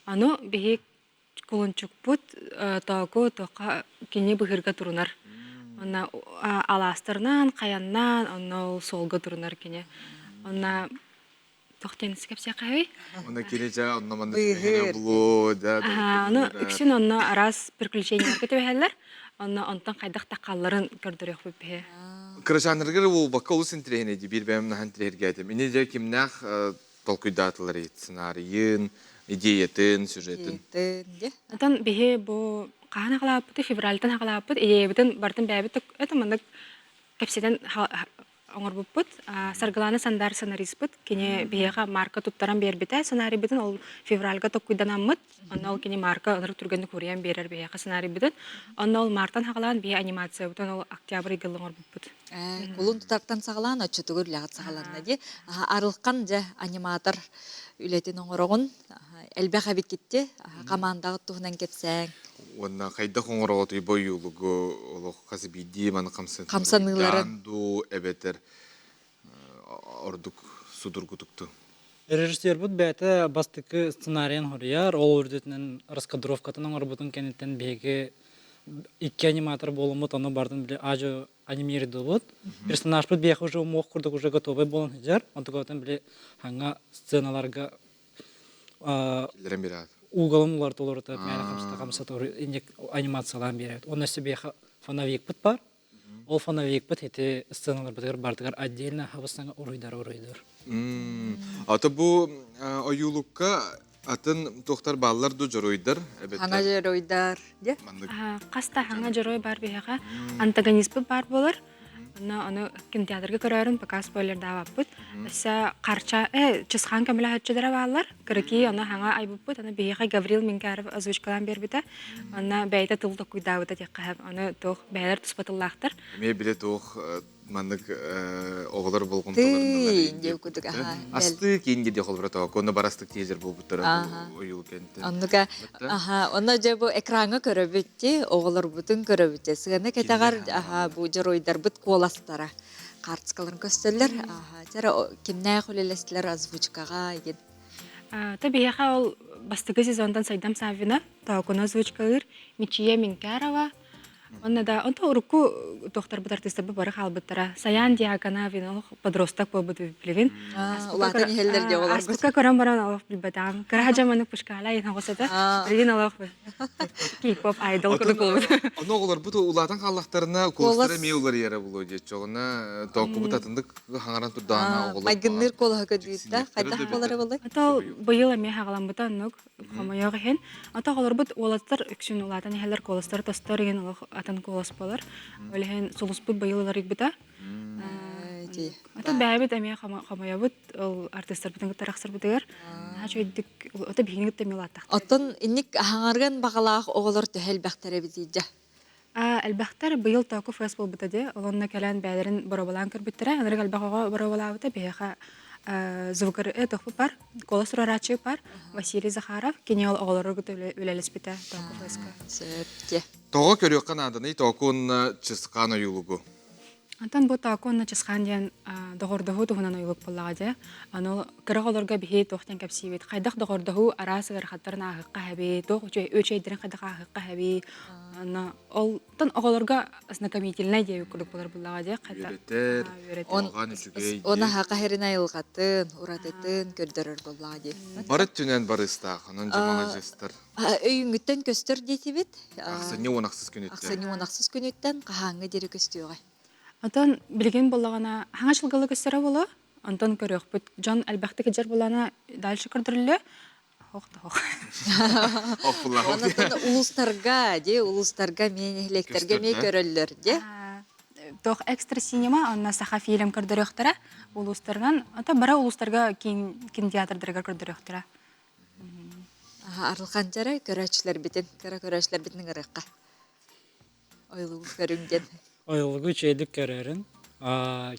Аны бейі күлінчік бұд Току тоқа кене бұғырға тұрынар. Она аластырнан, қаяннан, она солға тұрынар кене. Она тоқтен іскепсе қайы? Она кележе, она маңда түмегіне бұлу. Она үксін оны арас приключениялар көтіп әлілер. Она онтан қайдақ тақаларын көрдірек бөпе. Кырышаныргыр ол баққа ұлыс інтіреген еді, бір бәмін аған тірерге әдім. Ине де кемнақ толкуйдатылар еді, сценарийын, идеятын, сюжетін. Атан бейе бұл қағана қалапыты, февральтан қалапыты, ебітін бартын бәбіті, это мандық кәпседен оңыр бұппыт, сарғыланы сандар сценарист бұт, кене бейеға марка тұттаран бербіті, сценарий бітін ол февральға тоққыйдан аммыт, онна ол кене марка ынырық түргенді көрген берер бейеға сценарий бітін, онна ол мартан хағалан бейе анимация бұтын, ол октябрь игылы оңыр бұппыт. Құлын тұтартан сағалан, өтші түгір ләғат сағаланна де, арылқан же аниматор үлетін оңырығын, әлбәқ әбет кетті, қамандағы тұғынан кетсәң. Онна қайдақ оңырығы түйбой ұлығы олық қасы бейді, маны қамсаныларын. Ганду әбетер ордық судыр күтікті. Режиссер бұд бәті бастықы сценарийен хорияр, ол үрдетінен раскадровкатын оңыр бұтын кәнеттен бейге 2 аниматор болымыт, оны бардың біле ажы анимерді бұд. Персонаж бұд бейгі уже моқ күрдік уже готовый болын хеджар, онтығатын біле ханға сценаларға уголымлар толырды, мәлі қамсаты анимациялан береді. Оны бейгі фановик бұд бар, ол фановик бұд еті сценалар бұдығыр бардығар отдельно хабыстаңа ұройдар. Аты бұл ойулыққа атын тоқтар балалар ду жаройдар? Хана жаройдар. Қаста хана жарой бар бейға антагонизм бар болар. Onu кинотеатрга көрөрүн, пока спойлер даваппыт. Ся карча чысхан камила хатчыдара баллар. Кырки аны хаңа айбыппыт. Аны бейха Гаврил Минкаров озвучкалан бербите. Аны бәйте тылда куйдабыта тек кахап. Аны тох бәйлер туспатыллахтар. Ме биле тох маннык оғылар болғын Тый, деп күдік, аха. Асты кейінге де қолбыра тауық, оны барастық тезер бұл бұттары ойыл кенті. Оннуга, аха, онна же бу экранга көрөбүтти, оголор бутун көрөбүтти. Сыганы кетагар, аха, бу жаройдар бут коластара. Картскаларын көстөлөр, аха, жара кимнай холелестилер озвучкага еген. Табияха ол бастығы сезондан Сайдам Савина, таукуна озвучкалыр, Мичия Минкарова. Онна да, онта уруку доктор бут артистер бу бары халбыттара. Саян Диакана винолог подросток болбут билген. Улатын хеллер де олар. Аспука көрөн баран алып билбетам. Каража маны пушкала ен хагысата. Билген алып. Кей-поп айдол курдук болбут. Оны оғылар бұт улатын қаллақтарына колыстары меулар ері болу дед жоғына тоқы бұт атындық хаңаран тұрдағына оғылар. Майгынныр колға көдейді, қайдақ болары болы? Ата бұйыл әме хағалан бұта нүк қамайығы хен. Ата оғылар бұт олаттар үксін улатын хеллер колыстар тостар еген атын колос болар. Өлген солус бұт бұйылылар ек Ата бәйбет әме қамая бұт, ол артистар бұтын тарақсыр бұтығар. Ата бейінігіт тәме олаттақ. Отын инник хаңарған бағалақ оғылар түхел бәқтәрі бізейді? Әлбәқтар бұйыл тауқы фэсбол бұтады. Олонна кәлән бәйлерін бұрабалан көрбіттірі. Анырық әлбәқаға бұрабала бұта бейіға звукары тоқпы бар, колос рорачы бар, Василий Захаров, кене ол оғылары күті өлелес біті тауқы фэска. Сөпте. Тоғы көріққан адыны тоқуын чысқан ойылуғы. Антан бу тааконна чысқан ден доғордаху туғынан ойлық боллаға де. Аны кырық оларға бейі тоқтан кәпсейбет. Қайдақ доғордаху арасы ғырқаттарын ағыққа әбе, тоқ өчейдерін қайдақ ағыққа әбе. Ол тан оғыларға знакомительна деу күлік болар боллаға де. Үйретер, оған үтігей. Оны хақа херін айылғатын, ұратетін көрдірір боллаға де. Барыт түнен барыстақ, оның жамаға жестір. Өйінгіттен көстір дейті бет. Ақсыне онақсыз күнеттен. Ақсыне онақсыз күнеттен қағаңы дері көстіуға. Антон билген боллагана хаңа жылгалы көстөрө боло. Антон көрөк бүт жан албакты кежер болана дальше кырдырылы. Хох. Онтон улустарга менехлектерге ме көрөллөр, де? Тох экстра синема, анна саха фильм кырдырыктара. Улустарган, ата бара улустарга кинотеатрдарга кырдырыктара. Арылхан жара көрөчлөр битен, көрөчлөр битин ырыкка. Ойлуу көрүнген. Ойлығы чейдік көрерін.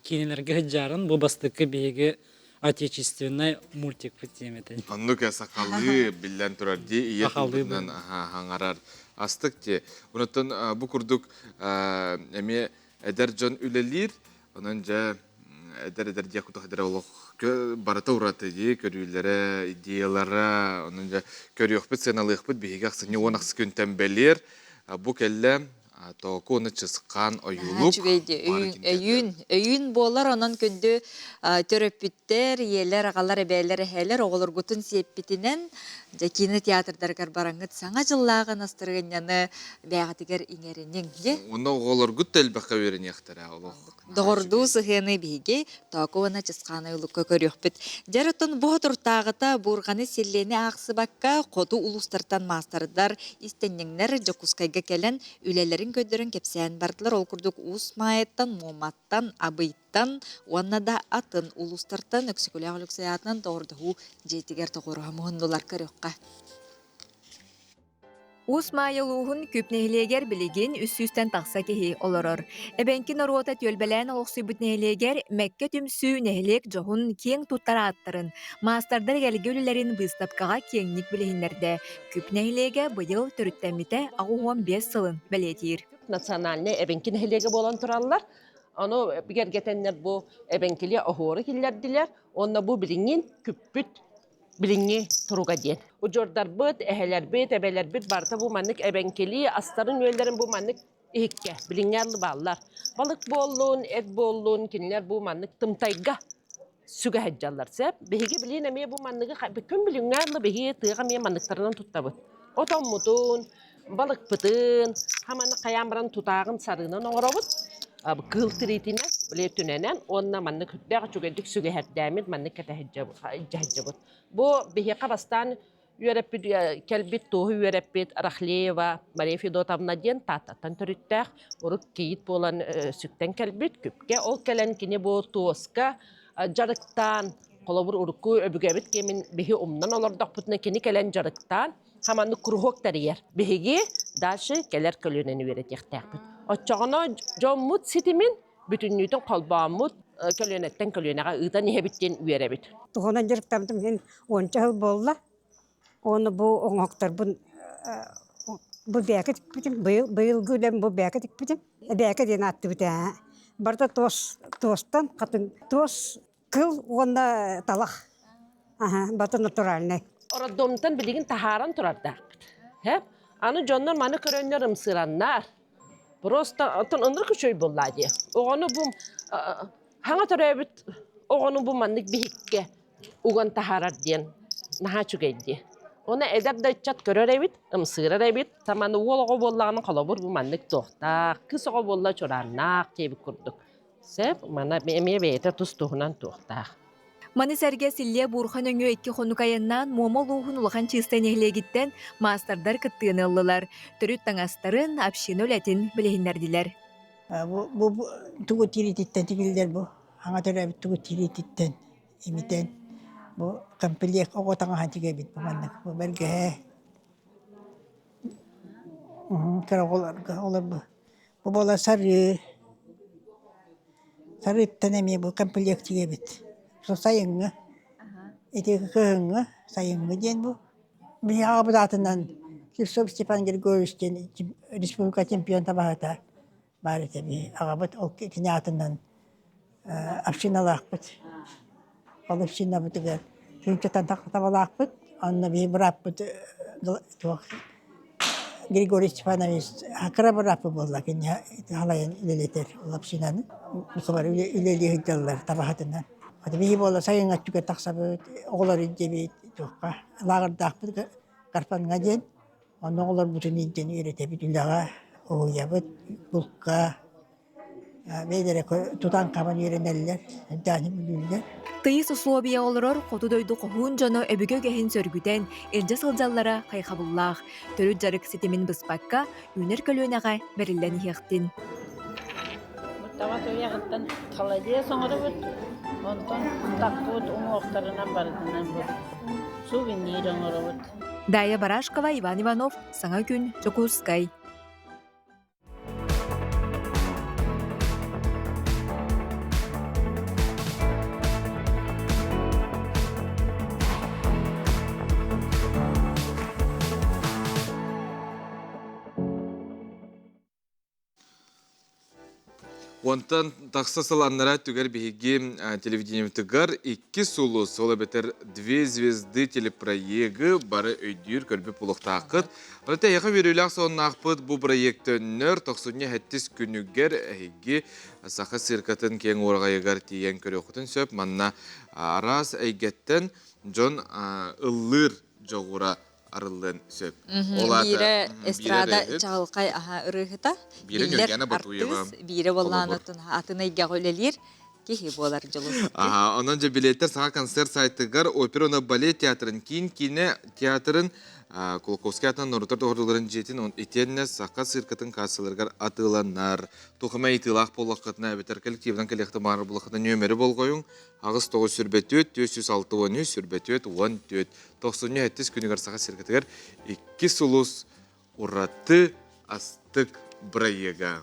Кейінлерге жарын бұл бастықы бейгі отечественный мультик бітеметін. Анны кәсақалы білден тұрар де, ие құлдығынан аңарар астық де. Онықтан бұл күрдік әме әдер жон үлелер, онын жа әдер де құдық әдер олық барыта ұраты де, көрілері, идеялары, онын жа көріқ біт, сеналық біт, бейгі ақсыне он ақсы күнтен бәлер. Бұл кәлі тоқу оны чысқан ойылып. Өйін болар, онын күнді төрөппіттер, елер, ағалар, әбәйлер, әхәлер, оғылыр ғытын сеппітінен, кино театрдарғар бараңыт саңа жыллағын астырған яны бәғатығар иңерінен. Оны оғылыр ғыт әлбәққа өрін ектірі олық. Доғырду сығыны бейге тоқу оны чысқан ойылық көріқ біт. Жарытын бұғы тұртағыта бұрғаны селлені ақсы баққа қоду ұлыстартан мастардар істеннеңнер жоқұскайға кәлін үлелерін көдірін кепсән бардылар. Ол күрдік ұсмайеттан, моматтан, абыйттан, онына да атын ұлыстартан өксікілі саятынан доғырдығы жетігер тоғырға мұғындылар көріққа. Ус майылуғын көпнейлегер білеген үс-үстен тақса кехи олорор. Әбәнкін оруота төлбәлән олықсүй бүтнейлегер мәкке түмсүү нәхілек жоғын кең туттара аттырын. Мастардар gəlгөлілерін бұстапқаға кеңнік білігінлерді. Көпнейлеге бұйыл түріттәміті ағуған 5 сылын бәлетейір. Национальный әбәнкін нәхілеге болан тұралар. Аны бігергетенлер бұл әбәнкілі ағуыры келерділер. Онна бұл біліңін күппіт билинги туруга ден. Ужордар быт, эхелер бит, эбелер бит барта бу маннык эбенкели, астарын өйлерин бу маннык ихикке, билингерлы баллар. Балык боллун, эт боллун, кинилер бу маннык тымтайга сүгэ хаджаллар сеп. Беһиге билин эме бу манныгы бүкүн билингерлы беһи тыга ме манныктарынан туттабыт. Отон мутун, балык пытын, хаманы каямбаран тутагын сарыгынан оңоробут. Кыл тиритине, биле түненен, онна маннык хүттәгә чүгәдик сүгэ хәддәмит маннык кәтә хаджабыт. Бу беһи кабастан üyereppit kelbit tohu üyereppit Rахлеева Мария Федотовна ден тататтан төрүттәк урuk кейит болан сүктен келбит күпке ол келен кини бу тоска жарыктан колобур урукку өбүгебит кемин бихи умнан олордок бутна кини келен жарыктан хаманны кругок тарьер бихиги дальше келер көлөнен üyeретектәк. Оччогоно жоммут ситимин бүтүннүтүн колбаамут көлөнеттен көлөнага ыдан ехебиттен üyerebit. Тугунан жарыктамдым мен 10 жыл болла. Оны бұл оңақтар бұл бәкет бітім, бұл гүлем бұл бәкет бітім, бәкет ден атты бітім. Барда тостан, қатын тост кыл, онда талақ. Баты натуральный. Орадомтан білеген тахаран тұрарда. Аны жоннар маны көрөннер ымсыраннар. Просто атын ыныр күшөй болады. Оғаны бұл, хаңа тұрайбыт, оғаны бұл маннык бейікке уған тахарар ден, наға чүгейді. Оны эдер дайчат көрөребит, ымсыраребит, таманы уолого боллаганын колобур бу маннык тоқтақ, кысого болла чораннақ кебі күрдік. Сеп, мана эме бейте тустуғынан тоқтақ. Маны сәрге силле бурхан өңө икки хонукайыннан момол уухун улахан чистен эхлегиттен мастардар кыттыын ыллылар. Төрүт таңастарын апшин өләтин билехиннердилер. Бу тугу тирититтен тигилдер бу. Аңа төрөбит тугу тирититтен эмитен. Бу комплект оготаңа хантиге бит буманнык. Бу берге. Караголарга олар бу. Бу бола сары. Сарыттан эми бу комплектиге бит. Со сайыңы. Эти кыгыңы, сайыңы ден бу. Бия абдатынан Кирсов Степан Григорьевичтен республика чемпион табахата. Бары таби агабыт ол кинятынан общиналакпыт. Алып шинна бутугар. Күнчөтөн тактабалакпыт. Анна би браппыт. Григорий Степанович акрабраппы болла кеня халайын илелетер алып шинаны. Мукабар илеле хидаллар табахатынан. Би болла сайынга түгө таксабыт. Оглар идеби токка. Лагырдакпыт карпанга ден. Аны оглар бутун иден үйрөтөбүт улага. Оябыт булка. Бейдере тутан кабан үйрөнеллер. Дани бүлүллер. Тыйыс условия олорор хоту дойду кохун жоно өбүгө кехин сөргүтен элже сылжаллара кайхабыллах. Төрүт жарык ситимин быспакка үнер көлөнага берилен хиектин. Муттава тоягыттан таладия соңору бут. Онтон таккут уңоктарынан бардынан бут. Сувенир оңору бут. Дая Барашкова, Иван Иванов, Саңа күн, Жокускай. Онтан тақса саланнара түгер беге телевидением түгер 2 сулу солы бетер 2 звезды телепроегі бары өйдір көрбі пулықтақыт. Олета яға верілік соңын ақпыт бұл проектөннер 90 күнігер әйге сақы сиркатын кен орғайығар тиген көрі оқытын сөп. Манна арас әйгеттен жон ұллыр жоғыра арылын сөп. Бире эстрада чағылқай ұрығыта. Бире нөлгені Батуева. Бире боланы атына иге қөлелер. Кехи болар жылы. Онан жа билеттер саға концерт сайтыгар оперона балет театрын кейін кине театрын Колковский атынан Нұрутар тоғырдыларын жетін етенне саққа сыркатын кассаларғар атыланар. Тоқыма етілақ болуқытына әбетер коллективдің коллекті мары болуқытына нөмері болғойын. Ағыз 9 сүрбетөт, 906 сүрбетөт, 14. 97 күнігер саққа сыркатығар 2 сұлыс ұраты астық бірайеға.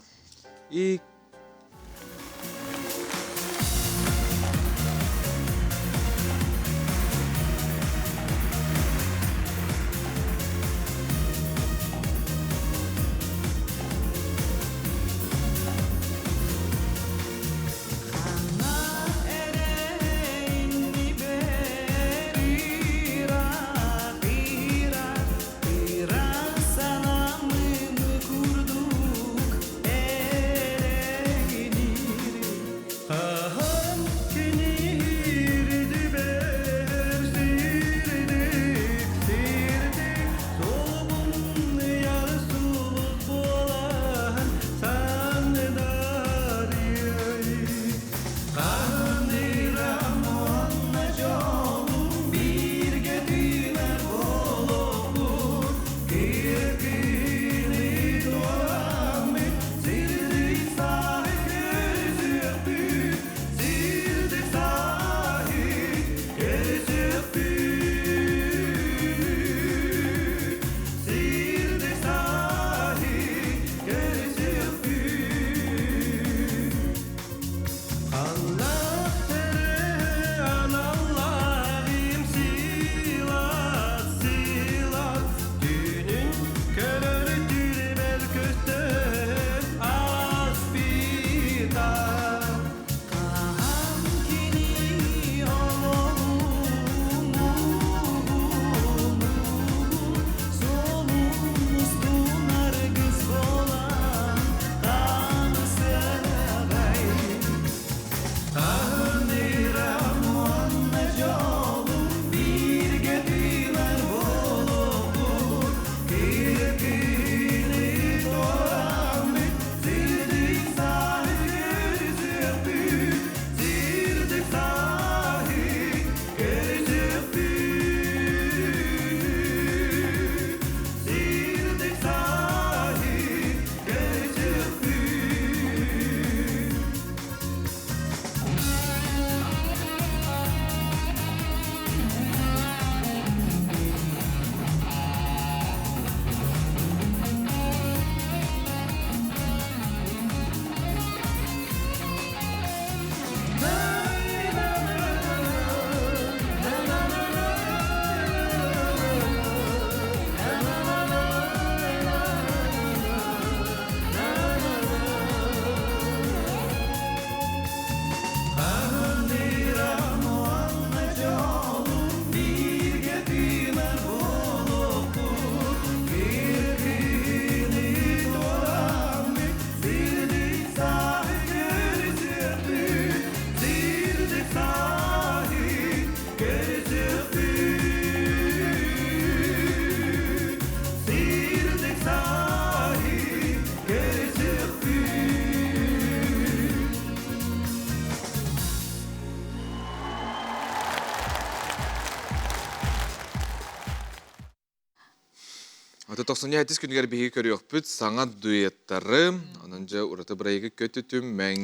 Аты 97 күнгер биһиги көрүөхпүт саңа дуэттары, ананжа урата бирайгы көтүтүм мәң.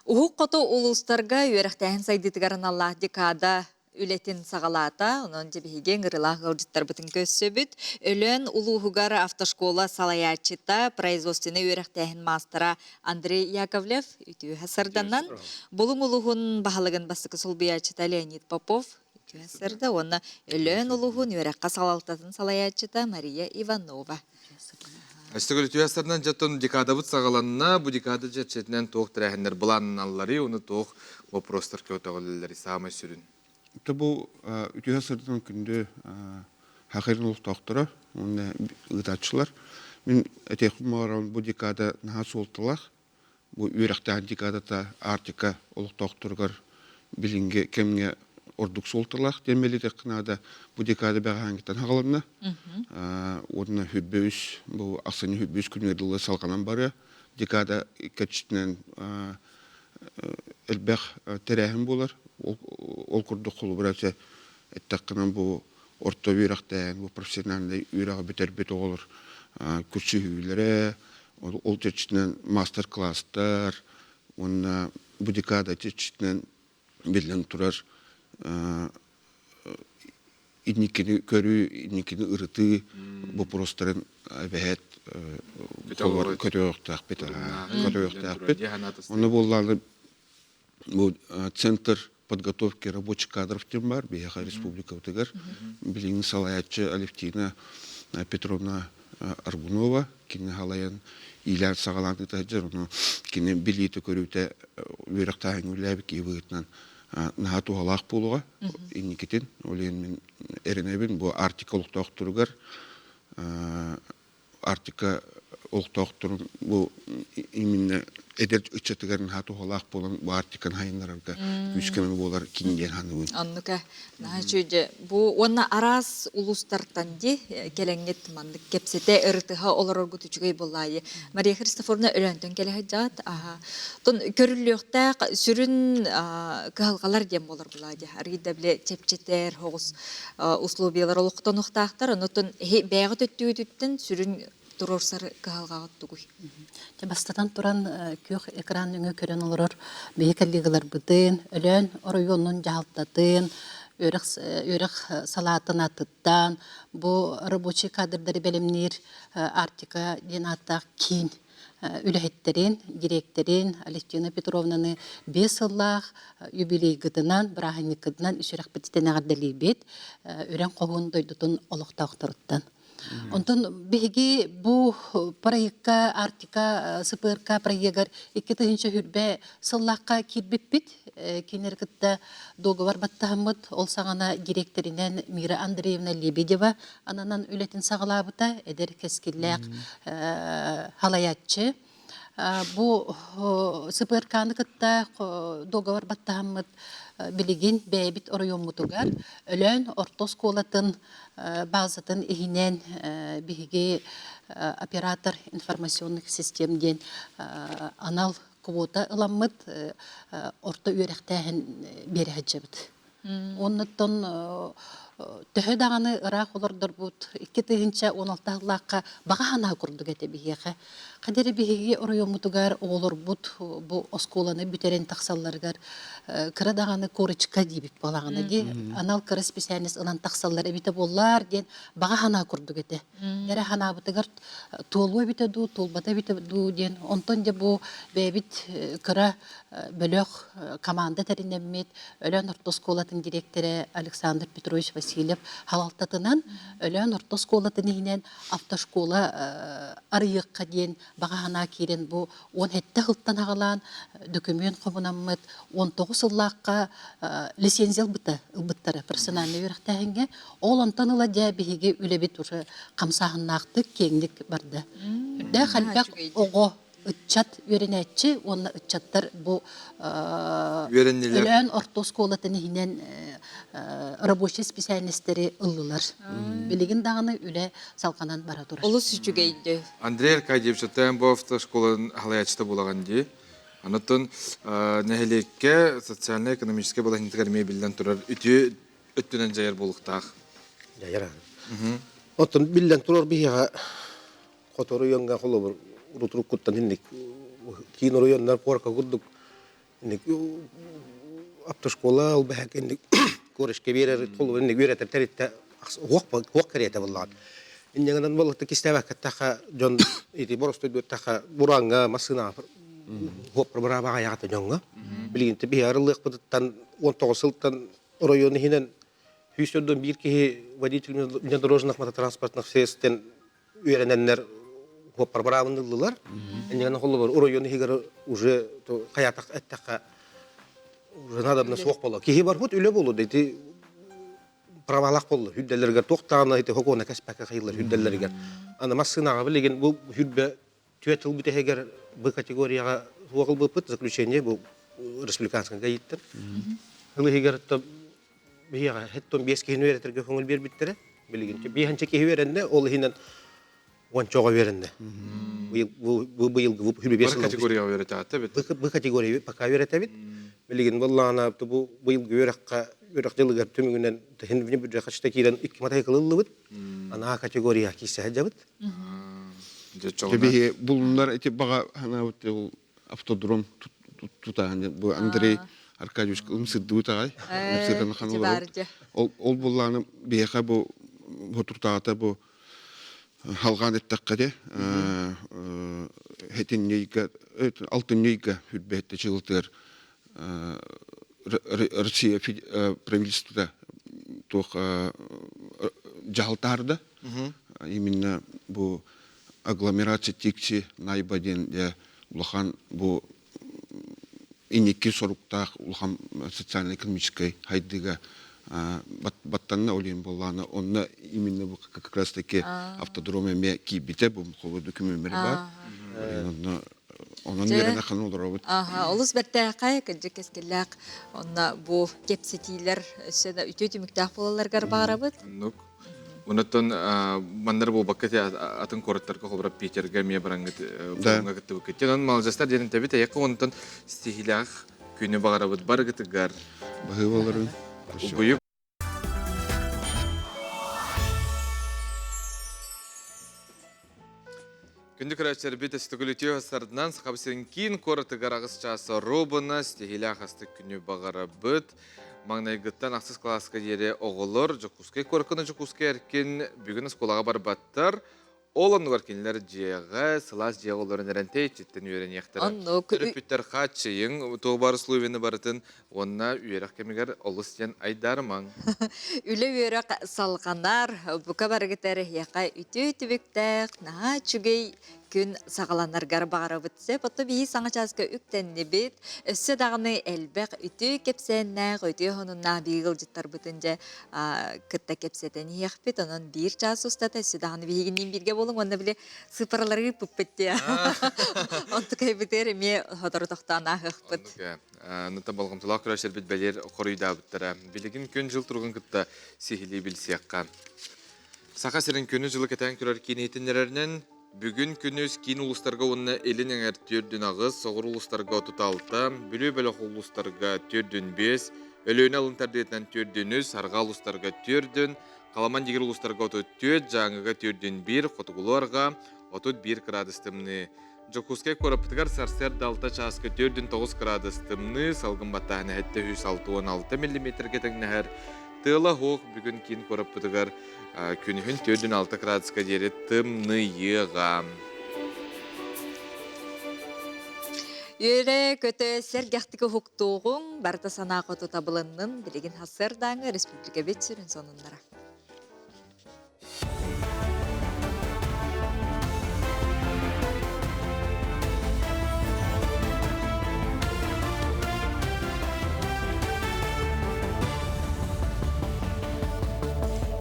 Ухук қото улустарга үйерақтайын сайдытыгарын Аллах декада үлетін сағалата, онын жебіген ғырылақ ғылжыттар бұтын көссөбіт. Өлін улуғығар автошкола салаячыта производственный үйерақтайын мастера Андрей Яковлев үтіу хасарданнан. Бұлың улуғын бағалығын бастықы солбиячыта Леонид Попов үтіу хасарда. Оны өлін улуғын үйераққа салалтатын салаячыта Мария Иванова. Астыгыл түйәстерден жаттан декадабыт сағаланына, бұл декада жетшетінен тоқ тірәхіндер бұланын аллары, оны тоқ вопростар көтіғылылері сағымай сүрін. Бұл түйәстерден күнді хақырын ұлық тоқтыры, оны ұйтатшылар. Мен әтеқім мағарауын бұл декада наға солтылақ, бұл үйрақтаған декадата артика ұлық тоқтырғар білінге кемге ордук солтылақ демелі де қынада бұл декада бәғаңгеттен хағаланына. Орына хүббеуіш, бұл ақсаны хүббеуіш күнерділі салғанан бары. Декада кәтшітінен әлбәқ тәрәхім болар. Ол күрді құлы бірәсе әттіққынан бұл орта үйрақтайын, бұл профессионалды үйрағы бітер бет оғылыр. Күрші хүйлері, ол кәтшітінен мастер-кластар, бұл декада кәтшітінен белден тұрар. Идникini körü, idnikini ırıtı, bu prostların bəhət kötüyoq təqbət. Onu bollarlı bu Центр подготовки рабочих кадров бар, Бияха Республика Утыгар, билин салаятчы Алевтина Петровна Аргунова, кені халаян илян сағаланды тәжір, кені билеті көріуті үйрақтағын үләбік евығытынан наға туғалақ болуға, инникетін, олен мен әрінәбін, бұл артика ұлықтауқтырығар, артика ұлықтауқтырын, бұл именно әдер үтчетігерін наға туғалақ болын, бұл артикан хайынларарға үскемен болар кейінден хануын. Аннука, наға жөйді, бұл онна арас улустартанди келеңет мандық кепсете ұрытыға олар орғы түчігей болайы. Мария Христофоровна өлөнден келеге жат, тон көріліоқтақ сүрін кығалғалар дем болар болайы. Аргида біле чепчетер, хоғыз условиялар олықтан ұқтақтар, онытын бәйғы төттігіттен сүрін тұрорсар кығалғағыт тұғый. Бастатан туран күйөх экран өңі көрен олырыр бейкәлігілер бұдын, өлен оройонын жағалтатын, өріқ салатын атыттан, бұл рабочий кадрдары бәлемнер артика ден аттақ кейін үләхеттерін, директорин Алевтина Петровнаны 5 ыллақ юбилей гыдынан, бірағыны гыдынан үшірек бітістен ағардалей бет, өрен қоғын дойдытын олықтауқтырыттан. Онтон беги бу проектка, артика, сыпырка проектгар 2-тыгынча хүрбе сыллаққа кирбиппит, кенергітті договор баттағымыд, ол сағана директоринен Мира Андреевна Лебедева, ананан үлетін сағылабыта, әдер кәскілләқ халаятчы. Бу сыпырканы кытта договор баттағымыд, билигин бәйбит оройон мутугар, өлөн ортос колатын базатын ихинен биги оператор информационных системден анал квота ыламмыт орта үйректәһен берәҗәбит. Оннан төһө даганы ырак олордор бут 2-16 бага хана курдук эте бигеге. Кадери биге оройон мутугар олор бут бу осколаны бүтерен таксалларгар кыра даганы корочка дибит балаганы ди. Анал кыра специалист ылан таксаллар эбите боллар ген бага хана курдук эте. Эре хана бутугар толбой бите ду, толбата бите ду ген. Онтон де бу бебит кыра бөлөк команда теринемет өлөн ортос колатын директоры Александр Петрович Васильев халалтатынан өлөн ортос колатын ихинен автошкола арыйыкка ден бағана керен бу 17 хылттан ағалан документ қобынаммыт 19 ыллаққа лицензиял бұттары персональный өріқтәхінге ол онтан ыла дя бігеге үлебет уже қамсағыннақты кеңдік барды. Үрді қалбақ оғы үтчат өренәтчі, оны үтчаттар бу өлөн ортос колатын ихинен рабочий специалисттері ыллылар. Білігін дағыны үлі салқанан бара тұрар. Олы сүчігейді. Андрей Аркадьевич, тән бұл автошколын халаячыта болаған де. Анытын нәхелекке социально-экономическе болған интеграмия білден тұрар үті өттінен жайыр болықтақ. Жайыр. Oton billen turor biha kotoru yanga holobur uruturuk kuttan hinnik kiinoru yonnar porka gudduk hinnik aptoskola ol behek hinnik koreske birer tolu hinnik bireter teritte wok kerete vallaan. Injangan valta kistäväkkä taha jon iti borostu taha buranga masina hopra brava ajata jonga. Bilin te biha arliqpatan ontosiltan oroyon hinen Hüsnödön bir ki водитель внедорожных мототранспортных средств үйрененler хоппар барабындылар. Эндеген холлар уройон хигер уже то хаятак эттака уже надо соқ боло. Кихи бар хут үле болу дейти правалак болу. Хүдделерге токтана ите хокона каспака хайлар хүдделерге. Аны машинага билеген бу хүдбе түйетил бите хигер бу категорияга соқыл бупут заключение бу республиканский гаиттер. Хылы хигер Biha hetton beski hinu ereterge hongul bir bittere bilgince bihançe ki verende ol hinan wanchoga verende bu yıl bu hübe beski kategoriya veretate bit bu kategoriya paka verete bit bilgin vallahi bu yıl görekka görekçılıgar tümünden hinvini bir kaçta kiren iki matay kılıllı bit ana kategoriya ki sahja bit Tabii bunlar eti baga hana bu автодром tutan bu Andrei Arkadiusz ımsırdı utağay. Ümsırdan kanılar. Ol bullanı beyha bu oturtağıta bu halgan ettikkade hetin neyga altın neyga hübbette çıltır Rusya правительства тоқ жалтарды. Именно bu агломерация текси найбаден де улахан bu инеки соруктах улхам социально-экономической хайдыга баттанна олин болланы онна именно bu как раз таки автодроме ме кибите bu холу документ бар. Onun yerine kanı olur robot. Aha, oluz bertaqay kınca keskellaq onna bu kepsetiler şeda ütütü müktah bolalar barabıt. Nuk. Unutun mandar bu bakati atın korotlarga hobra Peterga me barangıt baranga gittu ketçen malcastar derin tabi ta yakı unutun stihilaq günü barabıt bargıtı gar. Bahı oların. Büyük Күндік рәчер бет әстігілітеу сардынан сақабысен кейін қорыты ғарағыз часы робына стегілі ағасты күні бағара бұд. Маңнайғыттан ақсыз класқа ере оғылыр, жүкускай қорқыны жүкускай әркен бүгін сколаға бар баттар. Олон ұғаркенлер жеға, сылас жеғыларын әрінтей четтен үйерен ектірі. Күріпіттер қатшайың, тоғбары слувені барытын, онына үйерек кемегер олыстен айдарымаң. Үлі үйерек салғанар, бұқа барғытары яқа үті үтібіктәк, наға чүгей күн сағаланарғар бағара бұтсы, бұтты бейі саңа часқа үктенне бет, өссі дағыны әлбәқ үті кепсеннәқ, үті ғонынна бейгіл жыттар бұтынжа күтті кепсетен еқ бет, оның бір час ұстаты, өссі дағыны бейгінен бірге болың, онда біле сыпарлары бұппетте. Онты кай бұтыр, ме ғадыры тоқтан ағық бұт. Нұта балғымтылақ күрәшер бет бәлер қорыйда бұттыра. Білігін күн жыл тұрғын күтті сихили білсеққа. Сақа сірін күні жылы кәтен күрәр кенетінерінен Бүгін күніз кейін ұлыстарға онына елін әңір түрдің ағыз, соғыр ұлыстарға тұталта, бүлі бәліқ ұлыстарға түрдің 5, өліні алын тәрдетінен түрдің 3, сарға ұлыстарға түрдің, қаламан дегер ұлыстарға отыд 4, жаңыға түрдің 1, қотығыларға отыд 1 градыстымны. Жокускай көріптігер сарсер далта часқы түрдің 9 градыстымны, салғын баттағыны әтті 106-16 мм кетіңнәр. Тыла хоқ бүгін кейін көріптігер күнігін 4-6 градусқа дері тымны еға. Үйері көті сәргәқтігі хуқтуғын барда санағы тұтабылының білеген хасырдаңы республика бет сүрін сонындара.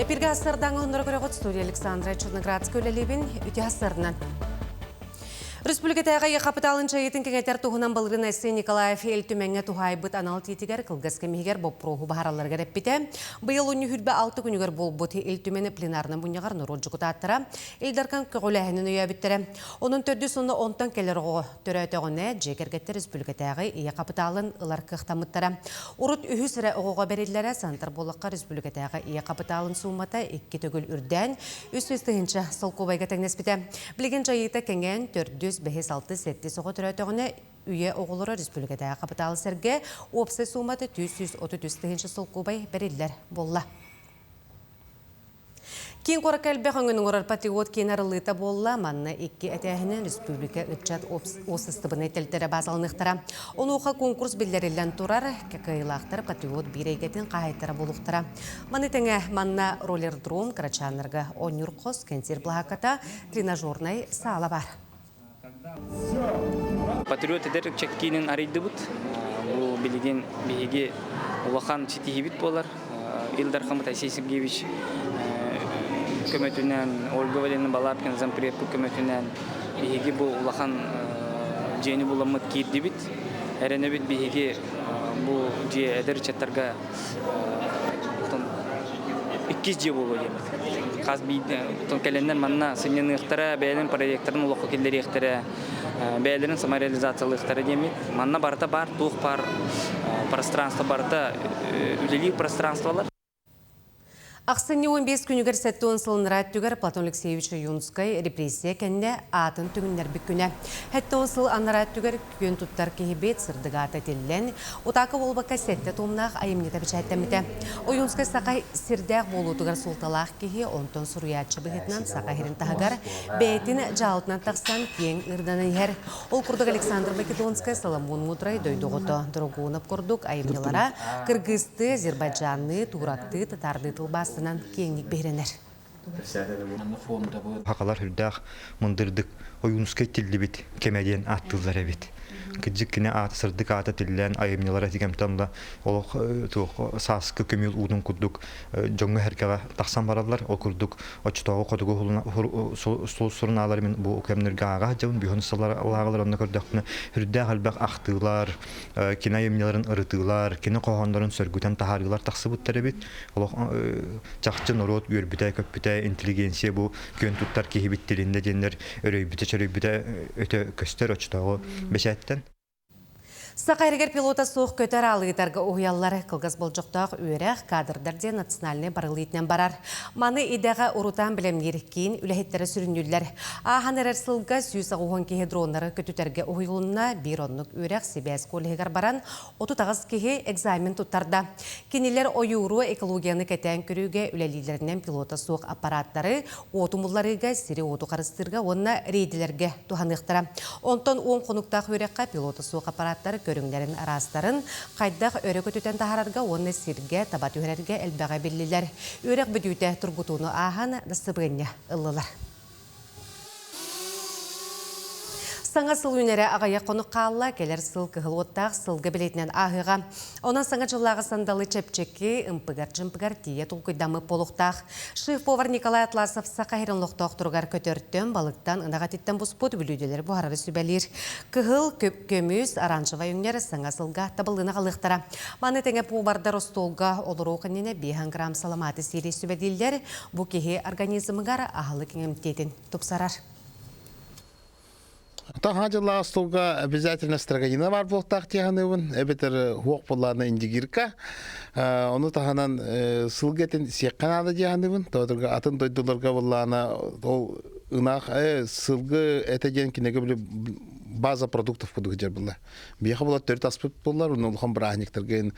Эпирге астырдан ғындыры көріғыт студия Александра Черноградская өлелебін үте астырынан. Республикатаға капиталын чайытын кеңетер туғынан балырын әсі Николаев ел түмәңе туғайбыт анал тетігер қылғыз кемегер боп проху бағараларға рәппеті. Бұйыл ұны хүлбі 6 күнігер бол бұты ел түмәні пленарны бұнығар нұрот жүгітаттыра. Елдарқан көғіләхінің өйәбіттірі. Оның төрді соны 10-тан келер оғы түрәтіғіне жекергетті республикатаға капиталын ұлар қықтамыттыра. Урут үхі сірі оғыға берелері сантар болыққа республикатаға капиталын суымата 2 төгіл үрден үс-үстігінші солқубайға тәңнеспеті. Білген жайыта кәнген 405-6 соғы түрәтіғіне үйе оғылыры республикадағы капиталы сәрге опсы суматы 333 солқубай берелер болла. Кейін қорак әлбе қаңының орар патриот кейін арылыта болла, манна 2 әтәхінен республика үтчат осыстыбыны тәлтері базалынықтыра. Оны оға конкурс білдерілден тұрар, кәкайлақтыр патриот бірегетін қағайттыра болуқтыра. Маны тәңе манна роллер-дрон қарачанырға онюр қос кәнсер бұлақата тренажернай сала бар. Патриот эдер чеккинин арайды бут. Бу билген биге улахан ситихибит болар. Илдар Хамат Асей Сергеевич көмөтүнөн Ольга Валерьевна Балапкина зампред көмөтүнөн биге бу улахан жени буламыт кирдибит. Эренебит биге бу же эдер чаттарга 2 же болу демек. Каз бийде келенден манна сынныныктара бәйлен проекттарын улакка келдеректер бәйлерин самореализациялыктары демек. Манна барта бар, тух бар, пространство барта, үлелик пространстволар. Ақсыны 15 күнігер сәтті онсылыныра түгер Платон Алексеевич Юнскай репрессия кәнне атын түгіндер бүк күні. Хәтті онсыл аныра түгер күн тұттар кейбет сырдыға тәтелілен, отақы болбаққа сәтті томнақ айымнета бішәттәміті. О Юнскай сақай сірдәқ болу түгер сұлталақ кейі онтон сұруятшы бұғытнан сақай херін тағығар, бәйтін жалытынан тақсан кең ұрданын ер. Ол күрдік Александр Македонскай Соломон Мудрай дойдығыты дұрғуынып күрдік айымнелара Кыргызты, Азербайджанны, Туратты, Татарды тылбас кеңік беренер. Хақалар хүрдәқ мұндырдық ойынысқа тілді бит, кемеден аттылар әбет. Кыджик кіне аты сырдық аты тілден айымнелар әтігемтамда ол сасқы көмел ұдың күрдік жоңғы әркеға тақсан баралар, ол күрдік очтауы қодығы сол сұрын алар мен бұл көмнерге аға жауын бүйін салар алағалар онына көрдіқтіні хүрдәқ әлбәқ ақтылар, кені айымнеларын ұрытылар, кені қоғандарын сөргітен тахарылар тақсы бұттар әбет. Ол жақчы нұрот өрбітай көпбітай интеллигенция бұл көн тұттар кейбіттерінде денлер өрөйбіті чөрөйбіті өте көстер очтауы бәшәттен. Сақайрегер пилота соқ көтер алығытарға ұғиялары қылғыз болжықтақ өрәқ кадрдарде национальный барылытнен барар. Маны идеға ұрутан білем еріккен үләхеттері сүрінюлер. Ахан әрәр сылға сүйіс ағуған кеге дронлары көтітерге ұғиылына бір онлық өрәқ себәс көлігер баран 39 кеге экзамен тұттарда. Кенелер ойыру экологияны кәтән көріге үләлилерінен пилота соқ аппараттары отумыларыға сірі оту қарыстырға онына рейділерге туғанықтыра. Онтан оң қонуқтақ өрәққа пилота соқ аппараттары көріңдерін арастарын қайдақ өрек өтетен тахарарға оны сирге табат өрерге әлбәға белілер. Өрек бүдүйті тұргутуыны аған дастыбығыне ұлылар. Саңа сыл үнері ағая қоны қалла, келер сыл кығыл оттақ сылғы білетінен ағыға. Онан саңа жыллағы сандалы чәпчекі ұмпығар тие тұлқыдамы полуқтақ. Шеф-повар Николай Атласов сақайрын лоқтақ тұрғар көтөрттен балықтан ұнаға теттен бұспот бүлүйделер бұғарары сүбәлер. Кығыл көміз аранжыва үйнері саңа сылға табылдыны қалықтара. Маны тәңе поварда ростолға олыру қаніне 5 грамм саламаты сирей сүбәділдер бұ кеге организмығар ағылы кеңемтетін тұпсарар. Таха жылла астолга обязательно строганина бар болтақ тияғанывын, әбетер хуақ боларына индигирка. Оны таханан сылгетін секқанады тияғанывын, атын дойдыларға боларына ол ұнақ сылғы әтеген кенеге білі база продуктов күдігі жер бұлла. Бияқа болар 4 аспект болар, оны ұлған бірахниктерген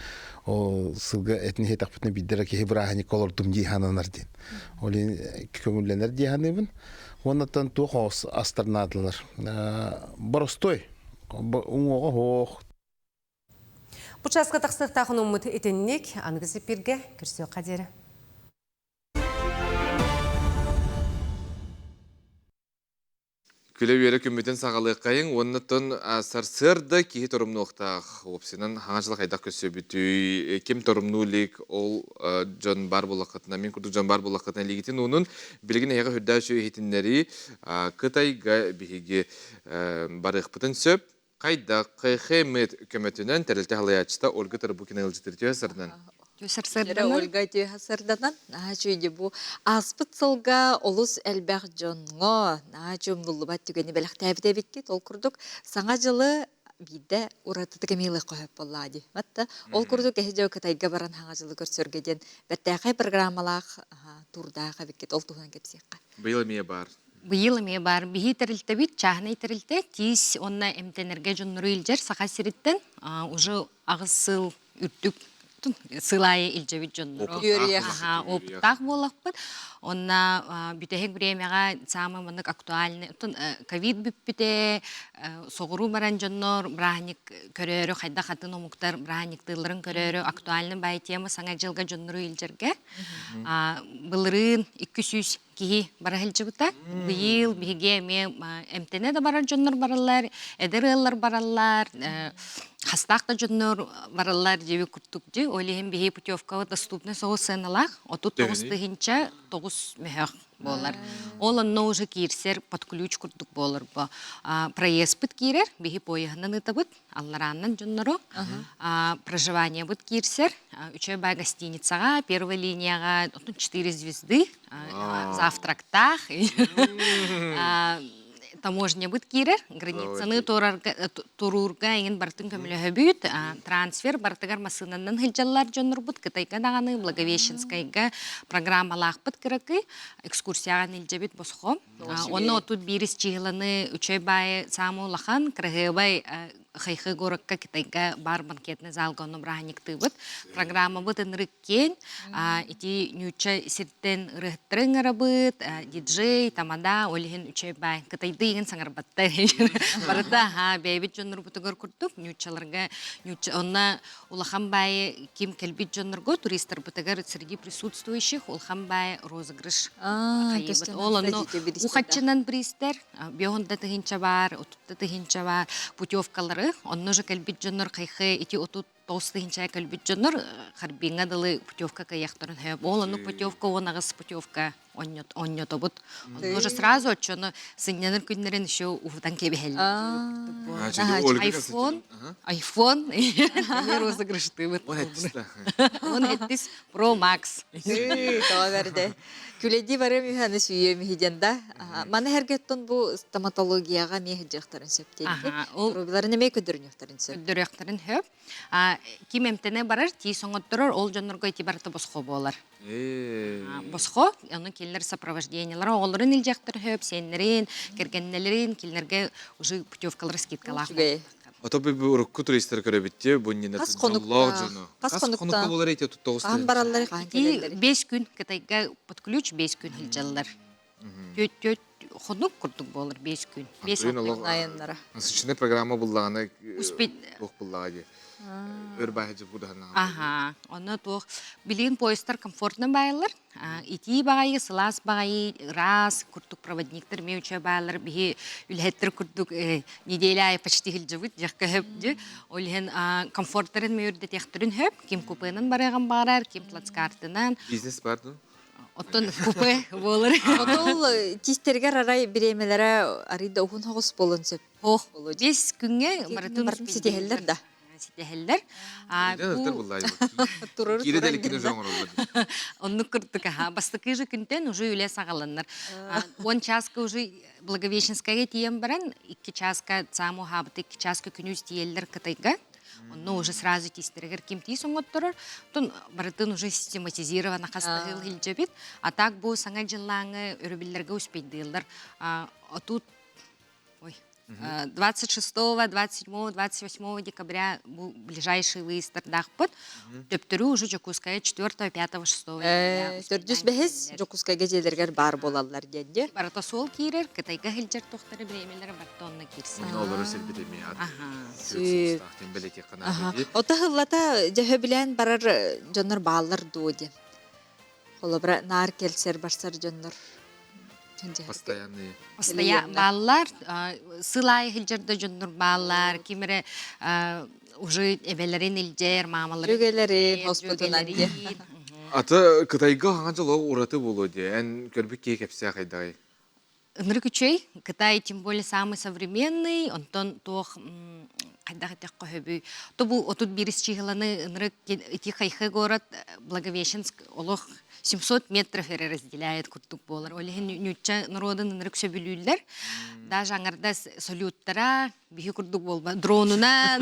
сылғы әтіне хетақ бүтіне биддері кеге бірахник олар дүмдей хананар дейін. Олен көңілленер тияғанывын. Оннан туғыз астарнадылар. Барыстой, ұңығы хоқ. Бұчасқа тақсықтағын ұмыт етіннек, аңғызы бірге күрсеу қадері. Күле бере күмметін сағалық қайын, оннытын сарсырда кейі торымнуқтақ опсынан хаңашылық айдақ көсі бүті кем торымнулик ол жон бар болақытына, мен күрдік жон бар болақытына легітін оның білген әйға хүрді үші етіндері қытайға бігі барық бұтын сөп, қайдақ қайхемет көмөтінен тәрілті халаячыста Ольга Тарбукина ылжытыртығы сырынан. Ольга түйхасырданан, жүйде бұ аспыт сылға олыс әлбәқ жонға, жөм бұлыбат түгені бәліқ тәбіде біткет, ол күрдік саңа жылы биде уратыды кемейлі қойып болады. Матта, ол күрдік әхеджеу кітайға баран хаңа жылы көрсөргеден бәттәқай программалақ турдаға біткет, ол туған кепсеққа. Бұйыл мие бар. Быйыл эме бар. Биһи терилте бит, чахнай терилте, тиз онна эмтенерге жоннуру илжер, саха сириттен, уже агыс сыл үртүк сылайы илжебит жоннуру. Оптақ болақпыт. Онна бүтәхек времяға самы мындық актуальны. Ковид бүппіте, соғыру баран жоннор, брахник көрөрі, қайда қатын омуктар брахник тылырын көрөрі, актуальны бай тема саңа жылға жоннуру илжерге. Былырын 200 кихи барахил жыбыта. Быйыл биге эмтене да барар жоннор баралар, эдерылар баралар, хастақта жоннор баралар жеби күрттік жи. Олихен биге путевкава доступны соғыз сыналақ. Отут 9-тыгынча 9 мехақ болар. Ол онна уже кирсер под ключ күрттік болар. Проезд бит кирер, биге пояғынан ытабыт, аллараннан жоннору. Проживание бит кирсер, үчөй бай гостиницаға, первой линияға 4 звезды, завтрактах, таможня бит кирер, границаны турурга еңін бартын көмілі бүт, трансфер бартыгар масынаннан хилжалар жоныр бұд, кытайға дағаны, Благовещенскайға программалақ бұд кірікі, экскурсияған илжебет босқо. Оны отут бирис чиғыланы үчөй бай саму лахан, кірігі бай хайхы горакка китайга бар банкетный зал гону брахникты бут программа бут энриккен ити нюча сиртен рыхтрын арабыт диджей тамада олихин үчөй бай китайды ген саңарбаттар барда бейбит жоннур бутугар куртук нючаларга нюча онна улахан бай ким келбит жоннурго туристтер бутугар среди присутствующих улахан бай розыгрыш ол онно ухатчынан пристер бионда тыгынча бар отутта тыгынча бар путевкалары онно же кэлбит жоннор кайхы ити отут толстый хинчай кэлбит жоннор харбинга далы путевка каяхтарын хэп олону путевка онагыс путевка оннё тобут онно же сразу отчоно сынняныр күннерин еще уфтан кебехел айфон не розыгрышты вот он эттис Pro Max тава берде күледи барым юханы сүйем хиденда маны хергеттон бу стоматологияга мехжактарын сөптейди рубиларын эме көдөрүнөктөрүн сөп көдөрөктөрүн хөп ким эмтене барар ти соңоттурор ол жоннорго итибарты босхо болар босхо аны келлер сопровождениялар оларын илжактыр хөп сеннерин кергеннелерин келлерге уже путевкалар скидкалар Отопы бу урукку туристтер көрөбүтте буннина конукта болар эти тут тогуз баралар 5 күн кытайга под ключ 5 күн хилжаллар төт ходук курдук болар 5 күн 5 айыннара насычный программа буллаганы успеть буллагы өрбайжы будана оны тох билин поездар комфортно байлар ити багай сылас багай раз курдук проводниктер меуча байлар би үлхеттер курдук неделя почти хилжыбыт жакка хөпдү олхен комфорттерин меурде техтерин хөп ким купенин бараган барар ким плацкартынан бизнес барды оттон купе болар отол тистергер арай биремелere арыйда ухун хогус болон сөп бес күнгө бартын ситехеллер да ситехеллер онну кырдык бастыкы же күнтен уже үле сагаланнар 10 часка уже Благовещенскайга тием баран 2 часка саму хабыт 2 часка күнүс тиеллер кытайга онну уже сразу тистергер ким ти соңоттурор тон бартын уже систематизировано хастагыл хилжебит а так бу саңа жыллаңы өрөбиллерге успейдылар тут 26, 27, 28 декабря ближайший выезд Дахпот. Төптөрү уже Жокуская 4, 5, 6. Төрдүс бехес Жокуская гезелергер бар болалар деді. Барата сол кирер, Кытайга хилжер тохтары бремелер бартонна кирсен. Олары селбедеме Ота хыллата жахы билен барар жоннор баалар доди. Холобра нар келсер барсар жоннор. Постоянные. Баллар, сылай хилжерде жоннур баллар, кимере уже эбелерин илжер, мамалар. Жүгелерин, хоспиталан. Ата Кытайга хаңа жылы ураты болу де, ән көрбік кей кепсе қайдай. Нры күчей, Кытай тем более самый современный, онтон тох кайда-кайда кохөбү. Тобу отут бирис чигланы нры ити хайхы город Благовещенск, олох 700 метров разделяет куттук болар. Олехин нюча народын нры күсөбүлүллер. Даже аңарда салюттара бихи курдук болба. Дронунан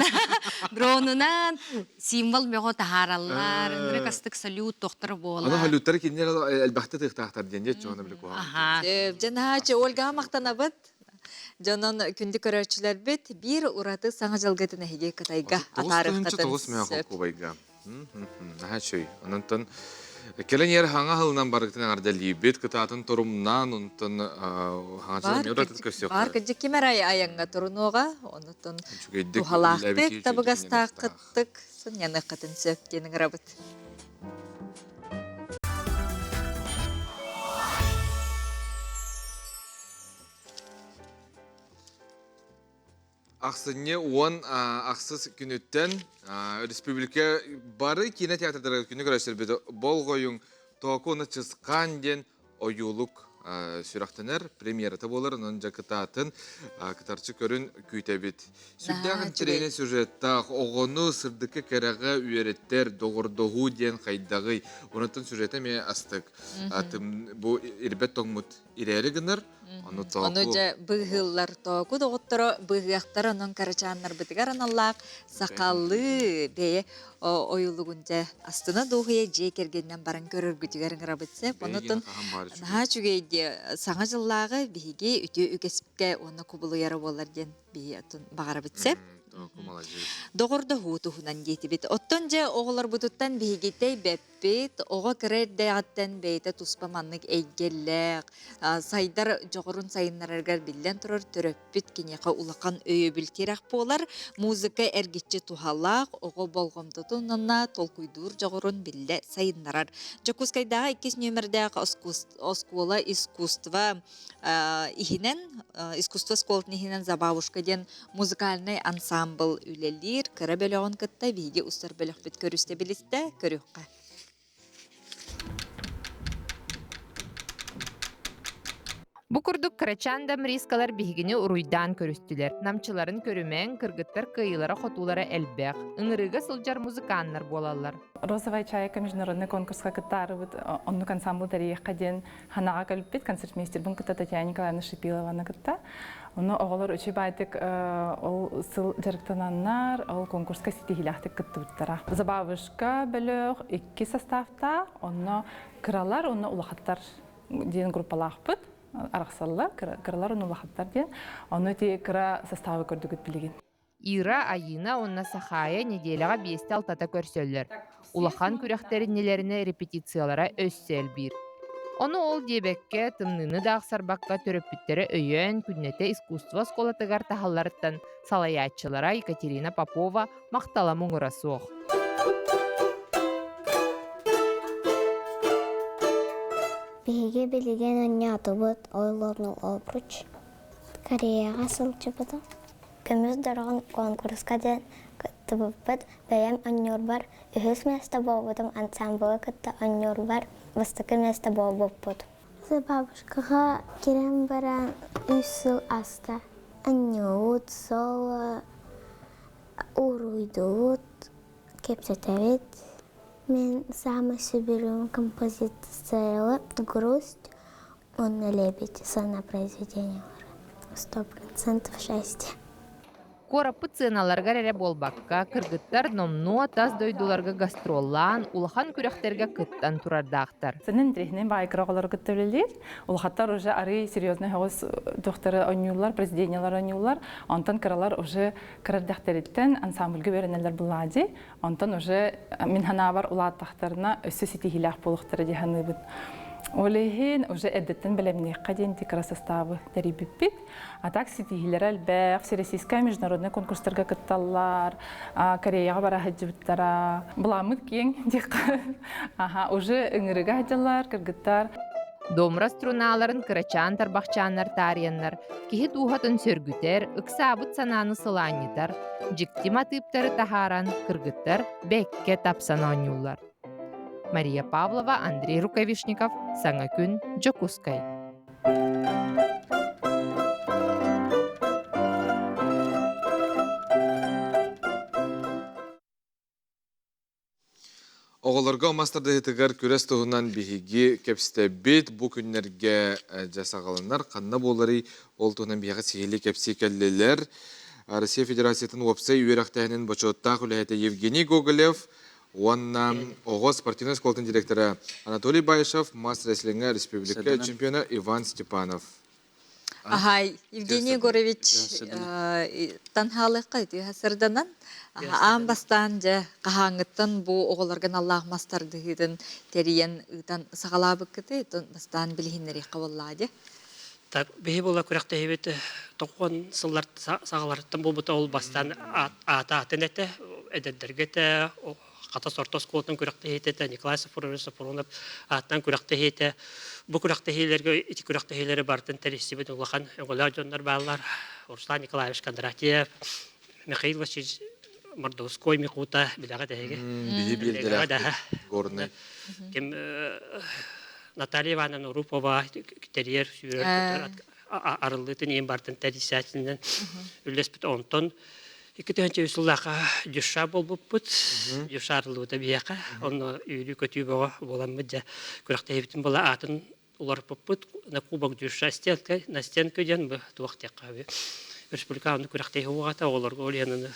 символ мего тахараллар. Нры кастык салют тохтар болар. Ана халюттар киндер әлбәхті тықтақтар денде чоғаны білік оған. Жанағачы Ольга мақтанабыт. Жанан күнді көрәчілер бет, бір ұраты саңа жалғатын әйге Кытайга атарық қатын. 9 мәңі қобайға. Наға чөй. Анантан келен ер хаңа хылынан барықтың аңарда лейбет кытатын тұрымнан, онтан хаңа жылын еуратын көсек. Бар күнді кемер аяңға тұрынуға, онытын тухалақтық, табығастақ қыттық, сон яны қытын сөптенің рабыт. Ақсыне он ақсыз күніттен республика бары кинотеатрдарға күні көрәшір беді бол қойың тоқуны чысқан ден ойулық сүрақтыныр премьерата болыр, оның жақытатын кітарчы көрін күйтәбет. Сүрдәғін тірейіне сюжеттақ оғыны сырдықы кәрәға үйереттер доғырдоғу ден қайдағы. Онытын сюжетті ме астық. Бұл ирбет тоңмұт ирәрі гінір. Оны жа бұғылар тоғы доғыттыры бұғықтар оның қарачанлар бітігер аналлақ сақалы бәе ойылығынша астына доғыя жей кергеннен баран көрір күтігерін ғырабытсеп. Онытын наға жүгейде саңа жыллағы бейге үте үкесіпке оны құбылы яры болар ден бейе бағара бітсеп. Доғырды хуутуғынан дейті бет. Оттан же оғылар бұтыттан бейгетей бәппет, оға кірерді аттан бейті тұспаманлық әйгелләқ. Сайдар жоғырын сайынларарғар білден тұрыр түрөппет кенеқа улақан өйі білтерақ болар. Музыка әргетчі тухалақ, оға болғымдытынына толкуйдур жоғырын білді сайынларар. Жокускайдағы 2 нөмірдегі оскола искусства ихинен, искусства сколтын ихинен забавушка ден музыкальный ансамбл үлелер, кірі бөліғын кітті бейге ұстар бөліқ біт көрісті білісті көріққа. Бу курдук карачандам рискалар бигини уруйдан көрүстүлер. Намчыларын көрүмен кыргыттар кыйылара хотулара элбек. Ыңырыга сылжар музыканнар болалар. Розовая чайка международный конкурска кытарыбыт, оннук ансамбл тарихка ден ханага калпит концертмейстер бун кыта Татьяна Николаевна Шипилована кытта. Оны оголор өчө байтык ол сыл жарыктананнар, ол конкурска ситихилахтык кыттыбыттара. Забавышка бөлөк 2 составта, онно кыралар, онно улахаттар ден группалахпыт. Арақсалла, кыралар оны улахаттар ден, оны те кыра составы көрдүгіт білеген. Ира айына онна сахая неделяға 5-6 көрсөллөр. Улахан күрәхтерин нелеріне репетициялара өссел бир. Оны ол дебекке тымныны дағсарбаққа төрөппіттері өйен күннете искусство сколатыгар тахалларыттан салаятчылара Екатерина Попова мақтала мұңыра соқ. Биге билеген онняту бут ойлорну обруч. Кореяга сылчы буда. Көмөз дараган конкурска ден кыттыбыппыт. Бәйем оннор бар. Үхіс места болбудым ансамблы кытта оннор бар. Выстыкы места болбуппыт. Бабушкаға керем баран 3 сыл аста. Оннот, сол, уруйдут, кепсетевит. Мен самый соберем композициялы грусть, он на лебедь, на произведение 100% счастья. Кора пыцыналарга рере болбакка, кыргыттар номну таз дойдуларга гастроллан, улахан күрәхтерге кыттан турардақтар. Сенен трехнен байкыра олар кыттылелер. Улахаттар уже ары серьезный хауыз докторы онюлар, президениялар онюлар, онтан кыралар уже кырардақтарыттен ансамбльге беренелер булади. Онтан уже минханабар улаттақтарына өссі сетихилях болуқтары деханы бұд. Олейхин уже эдеттен білемне қаден текара составы дәрибіппет. А так сетихилер әлбәқ, всероссийская международный конкурстарға кытталар, Кореяға бара хаджыбыттара. Бұламыд кен дек. Уже үңіріға хаджалар, кыргыттар. Домра струналарын кырачан тарбахчаннар тарыяннар, кихи тухатын сөргүтер, ыксабыт сананы сыланнитар, жиктима тыптары тахаран, кыргыттар бекке тапсан оңюлар. Мария Павлова, Андрей Рукавишников, Саңа күн, Жокускай. Оғыларға мастарды етігер көрес тұғынан бейге кепсті бет бұ күннерге жасағалынар. Қанна болары ол тұғынан бейге сейілі кепсі кәлілер. Россия Федерациятын опсай үйерақтайының бачотта құлайеті Евгений Гоголев, онна оғыз спортивный школтың директоры Анатолий Байшев, мастер рестлинга республика чемпионы Иван Степанов. Ахай, Евгений Горович танхалыққа өте хасырданан, аң бастан жа қағаңыттан бұ оғыларған Аллах мастарды хүйдің терейен ұйтан сағалабы күті, бастан білгенлері қабыллады. Так, бейі бола күрәқті хейбеті тоқуан сыллар сағаларыттан бұл бұта ол бастан атын әті, әдәддергеті, қата сортос қолтын күрәқті хейтеті, Николай Сафронов аттан күрәқті хейті. Бұл күрәқті хейлерге, ити күрәқті хейлері бартын тәресі бетін ұлақан өңгілер жондар бағалар, Руслан Николаевич Кондратьев, Михаил Васильевич Мордовской, Микута, білаға дәйге. Бейі белдері горны. Наталья Ивановна Рупова, терьер, сүйер, арылытын ең бартын тәресәтінен үлес біт онтон. Икетенче үсіллаға дүша бол бұппыт, дүша арылуыда бияқа. Оны үйлі көтүй болан мүдде күріқті ебітін бола атын олар бұппыт. На кубок дүша на стенка ден бұ туақтеққа. Республика оны күріқті ебіғата оларға олияны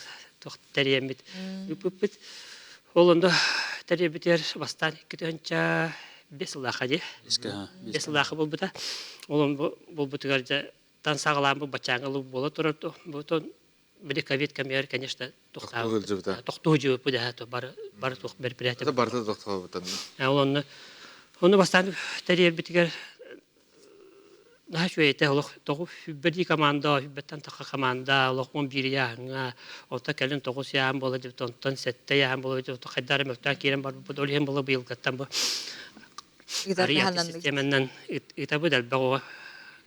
тәрейемет бұппыт. Олында тәрейбітер бастан икетенче бесіллаға де. Бесіллаға бұл бұта. Олон бұл бұтығарда тан сағылан бұл бачаңылы бола тұрыр. Били ковид камер, конечно, тохту жив буде, то бар тух мероприятие. Это бар тохту бутан. Он бастан терьер битгер. Нахуй это лох тоху бери команда, бетан таха команда, лох он бирия, он так келен тоху сиам бола див тон сетте яам бола див то хаддар мефта кирен бар бодолием бола бил каттам бо. Ария системеннен ita bu del bago.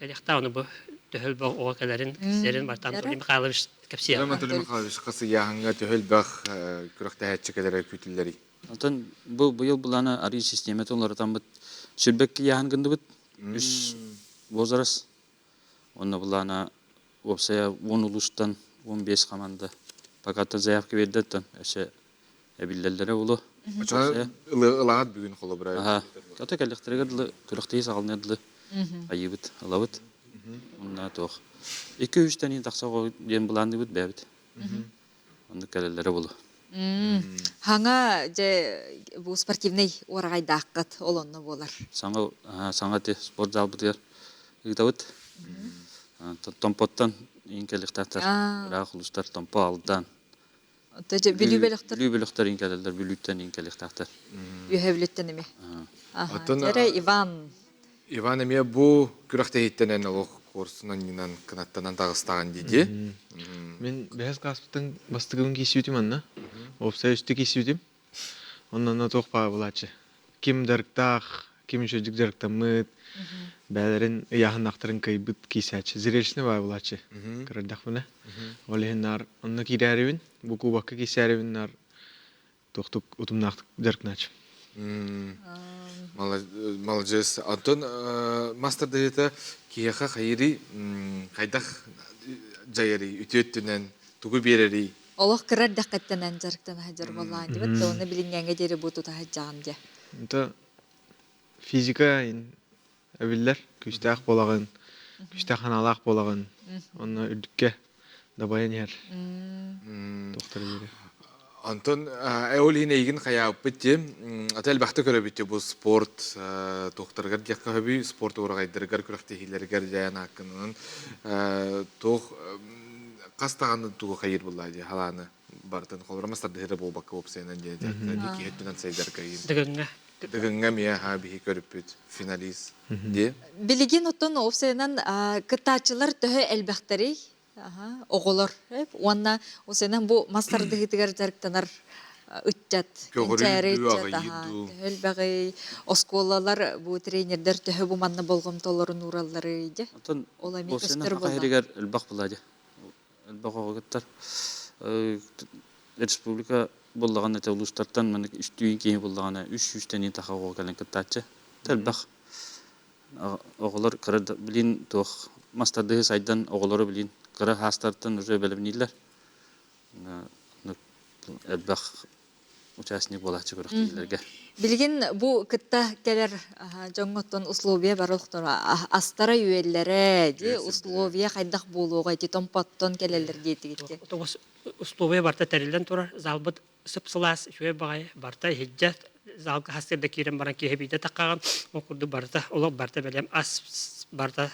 Элехта он бо төхөл бо окаларын кисерин бартан Анатолий Михайлович кепсия. Анатолий Михайлович қасы яғынға төхөл бақ күріқті әтчекелері күтілдері. Антон бұл быйыл булана ари система толардан бит сүрбекке яғынгынды бит. Үс возраст. Онна булана опсая 10 улустан 15 команда. Паката заявка бердеттен. Эше әбиллелләре улы. Ылағат бүгін қолы бірай. Аха. Ката кәліқтірегер күріқті сағылнеділі. Айыбыт, алабыт. Онна тоқ. 2-3 тәнен тақсаға ден бұланды бұд бәбіт. Онды кәлелері бұлы. Хаңа бұл спортивный орағайдаққыт олонны болар? Саңа те спорт зал бұдығар. Үгдауыт. Томпоттан ең кәліқтақтар. Рақ ұлыстар томпо алдан. Бүлі-бөліқтар ең кәлелер, бүліттен ең кәліқтақтар. Үйәвілеттен еме? Жәрі Иван әме бұл күріқті еттенен олық курсынан нинан кынаттанан тағыстаған дейді. Мен бәз қаспыттың бастығын кесі өтім анна. Опса үсті кесі өтім. Оннан тоқ пағы бұлачы. Кем дәріктақ, кем жөдік дәрікта мұд. Бәлерін яғын ақтырын кайбыт кесәчі. Зірелшіні бағы бұлачы. Кырырдақ бұна. Олығынар, онны кейдәрівін, бұл кубаққа кесәрівіннар тоқтық ұтымнақтық дәрікначы. Молодец. Антон, мастер дәйеті кияқа қайыры қайдақ жайыры, үтеттінен, тұғы берері. Олық кірар дәқеттінен жарықтан хажар болған деп, оны білінгенге дері бұту тағыджаған де. Физика әбілдер, күштәқ болағын, күштәқ қаналақ болағын, оны үрдікке дабайын ер. Тоқтар бері. Антон, әуел хин егін қая өппетте, атал бақты көрі бетте бұл спорт, тоқтарғар дияққа өбі, спорт орағайдырғар күріқті хейлергер жайын ақынын, тоқ қастағанды туғы қайыр бұлайды, халаны бартын қолырамастарды хері бол баққа өпсайынан деді, декі хеттінен сайдар қайын. Дығынға мия бейі көріп бет, финалист де. Білеген ұттын өпсайынан күттачылар түхі әлбәқтері, оғылыр. Онна осенен бұл мастарды хитігер жарықтанар ытчат, Көгөрүл кенчәре дүү ытчат, агайду. төһөл бәгый, осколалар бу тренердер төһө бу манна болгом толорун ураллары иде. Ол ами Осена көстөр болла. хакайригер элбак булади. Элбак огыттар. Республика боллаган эте улустартан мен үстүн кийин боллагана 300 тахагы келен кыттачы. Телбак. Оголор кыры билин тох мастарды сайдан оголору билин кыры хастартан уже белемнилер. Элбак участник болачы көрөктүлөргө. Билген бу кытта келер жоңоттон условия бар олохтор астара үйеллере ди условия кайдак болууга ди томпоттон келелер диетигитти. Отогос условия барта терилден тура залбыт сыпсылас шуе багай барта хиджат залга хасырда кирен баран кебиде таккан окурду барта олог барта белем ас барта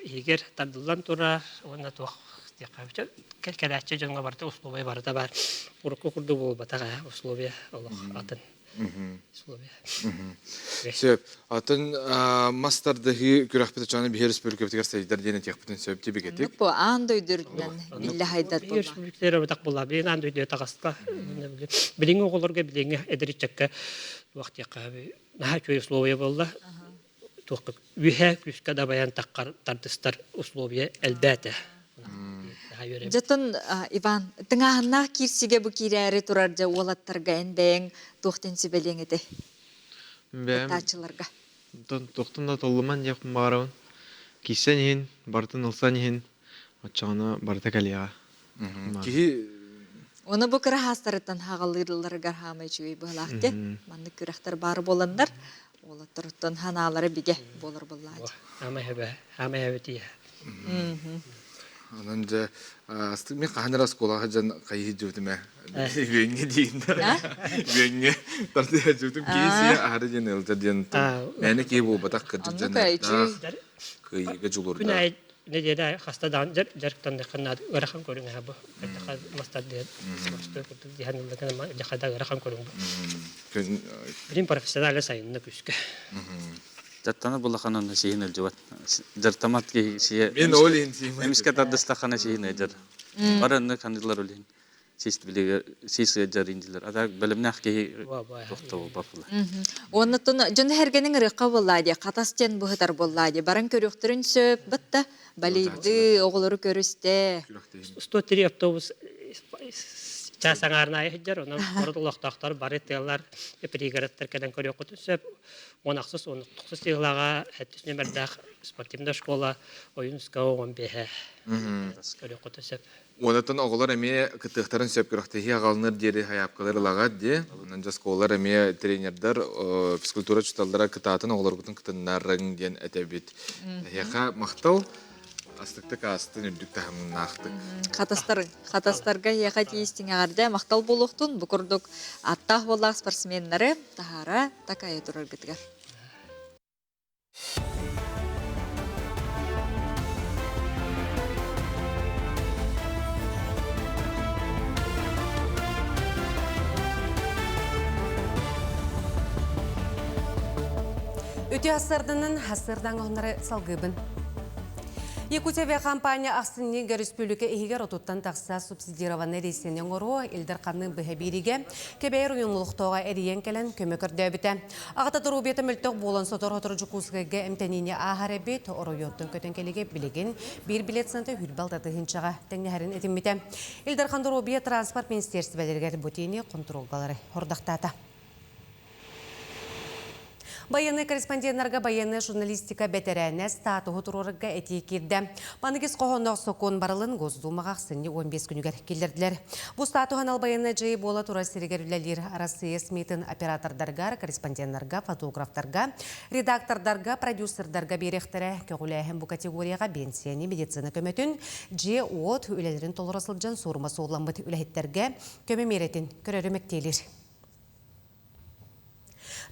егер тадылдан тура онна тох якабыча келкелачы жонга барта условия барта бар урку курду бул батага условия олог атын условия. Сөп, атын мастардығы күрәқпеті чаны бихер республикабетігер сайдар дейін текпетін сөп тебе кетік. Бу андойдурдан билле хайдат болла. Республикалар батак болла бен андойду тагыска билинге оголорга билинге эдеричекке вакыт якабы наха чөй условия болла. Туққа үһә күскә да баян таққар тартыстар условия әлбәтә. Жатын Иван, тыңаһынна кирсиге бу кирәре турар жа олаттарга эндең тохтен сибелеңете. Тачыларга. Тоқтын да толлыман яқын бағарауын. Кисен ехін, бартын ұлсан ехін, отчағына барта кәлияға. Оны бу кыра хастарыттан хағалырылар гархамай чуй бұлақты. Манны күрәхтар бары боландар. Олаттарыттан ханалары биге болар боллады. Амай тия. Анан же астык мен қағаныр асколаға жан қайы жүвдіме. Үйенге дейінді. Үйенге тарты жүвдім кейсі ағыры ден әлді ден. Мәні кей бұл батақ кірді жан. Күйеге жылырда. Ne diye hasta dan jarktan da kanad garakan korun ha bu kata mastad de mastad kutu dihan da kan jakada garakan korun bilim profesyonel sayın küske Jattana bulakana şeyin eljuvat jartamat ki şey men olin siyim emiske tadıstakana şeyin ejer baranı kandidalar olin Сесть билеге сесть жариндилер. Ада белемнах ки тохтоо бапла. Оннотон жон хергенин рыкка боллади, катастен бухтар боллади. Баран көрөктөрүн сөп битта балиди оголору көрүстө. 103 автобус часаңарна айыжар, онан бордулактактар бар этелер, пригородтар каден көрөкөтү сөп. Онаксыз, онуксыз тыгылага, хәттүс нөмердах спортивная школа, оюнска онбеhe. Көрөкөтү сөп. Онатын оғылар әме кыттықтарын сөп көріқтегі ағалыныр дері хаяпқалар лағад де. Онан жас қолар әме тренердар физкультура чүталдара кытатын оғылар күтін кытыннарың ден әтәбет. Яқа мақтал астықты кастын үрдік тағымын нақтық. Қатастарға яқа тиістің ағарда мақтал болуқтың бұқырдық аттақ болақ спортсменлері тахара такайы тұрар күтігер. Өте асырдының асырдан ғонары салғыбын. Якутия компания Астыннега республика егер отуттан тақса субсидированы рейсінен ғыру елдер қанның бұхы береге кебейір ұйынлықтауға әріен кәлін көмекір дөбіті. Ағыта тұру беті мүлттік болын сотыр отыр жүкусыға әмтәніне ағар әбет оройоттың көтін келеге білеген бір билет сынты хүрбалдаты хыншаға тәңнәрін етімметі. Елдер қандыру бе транспорт министерсі бәлергер бұтейіне контролгалары ордақтаты. Баяны корреспондентларға баяны журналистика бәтерәне статуы тұрырға әтей керді. Манығыз қоғынық соқуын барылын Госдумаға сыны 15 күнігер келдерділер. Бұл статуған ал баяны жайы бола тұра сірігерлілер арасы есмейтін оператордарға, корреспондентларға, фотографтарға, редактордарға, продюсердарға беректері көгіләйін бұл категорияға бенсияны медицина көметін же от өлелерін толырасылжан сұрмасы оламбыт өләйеттерге көмемеретін көрерімектейлер.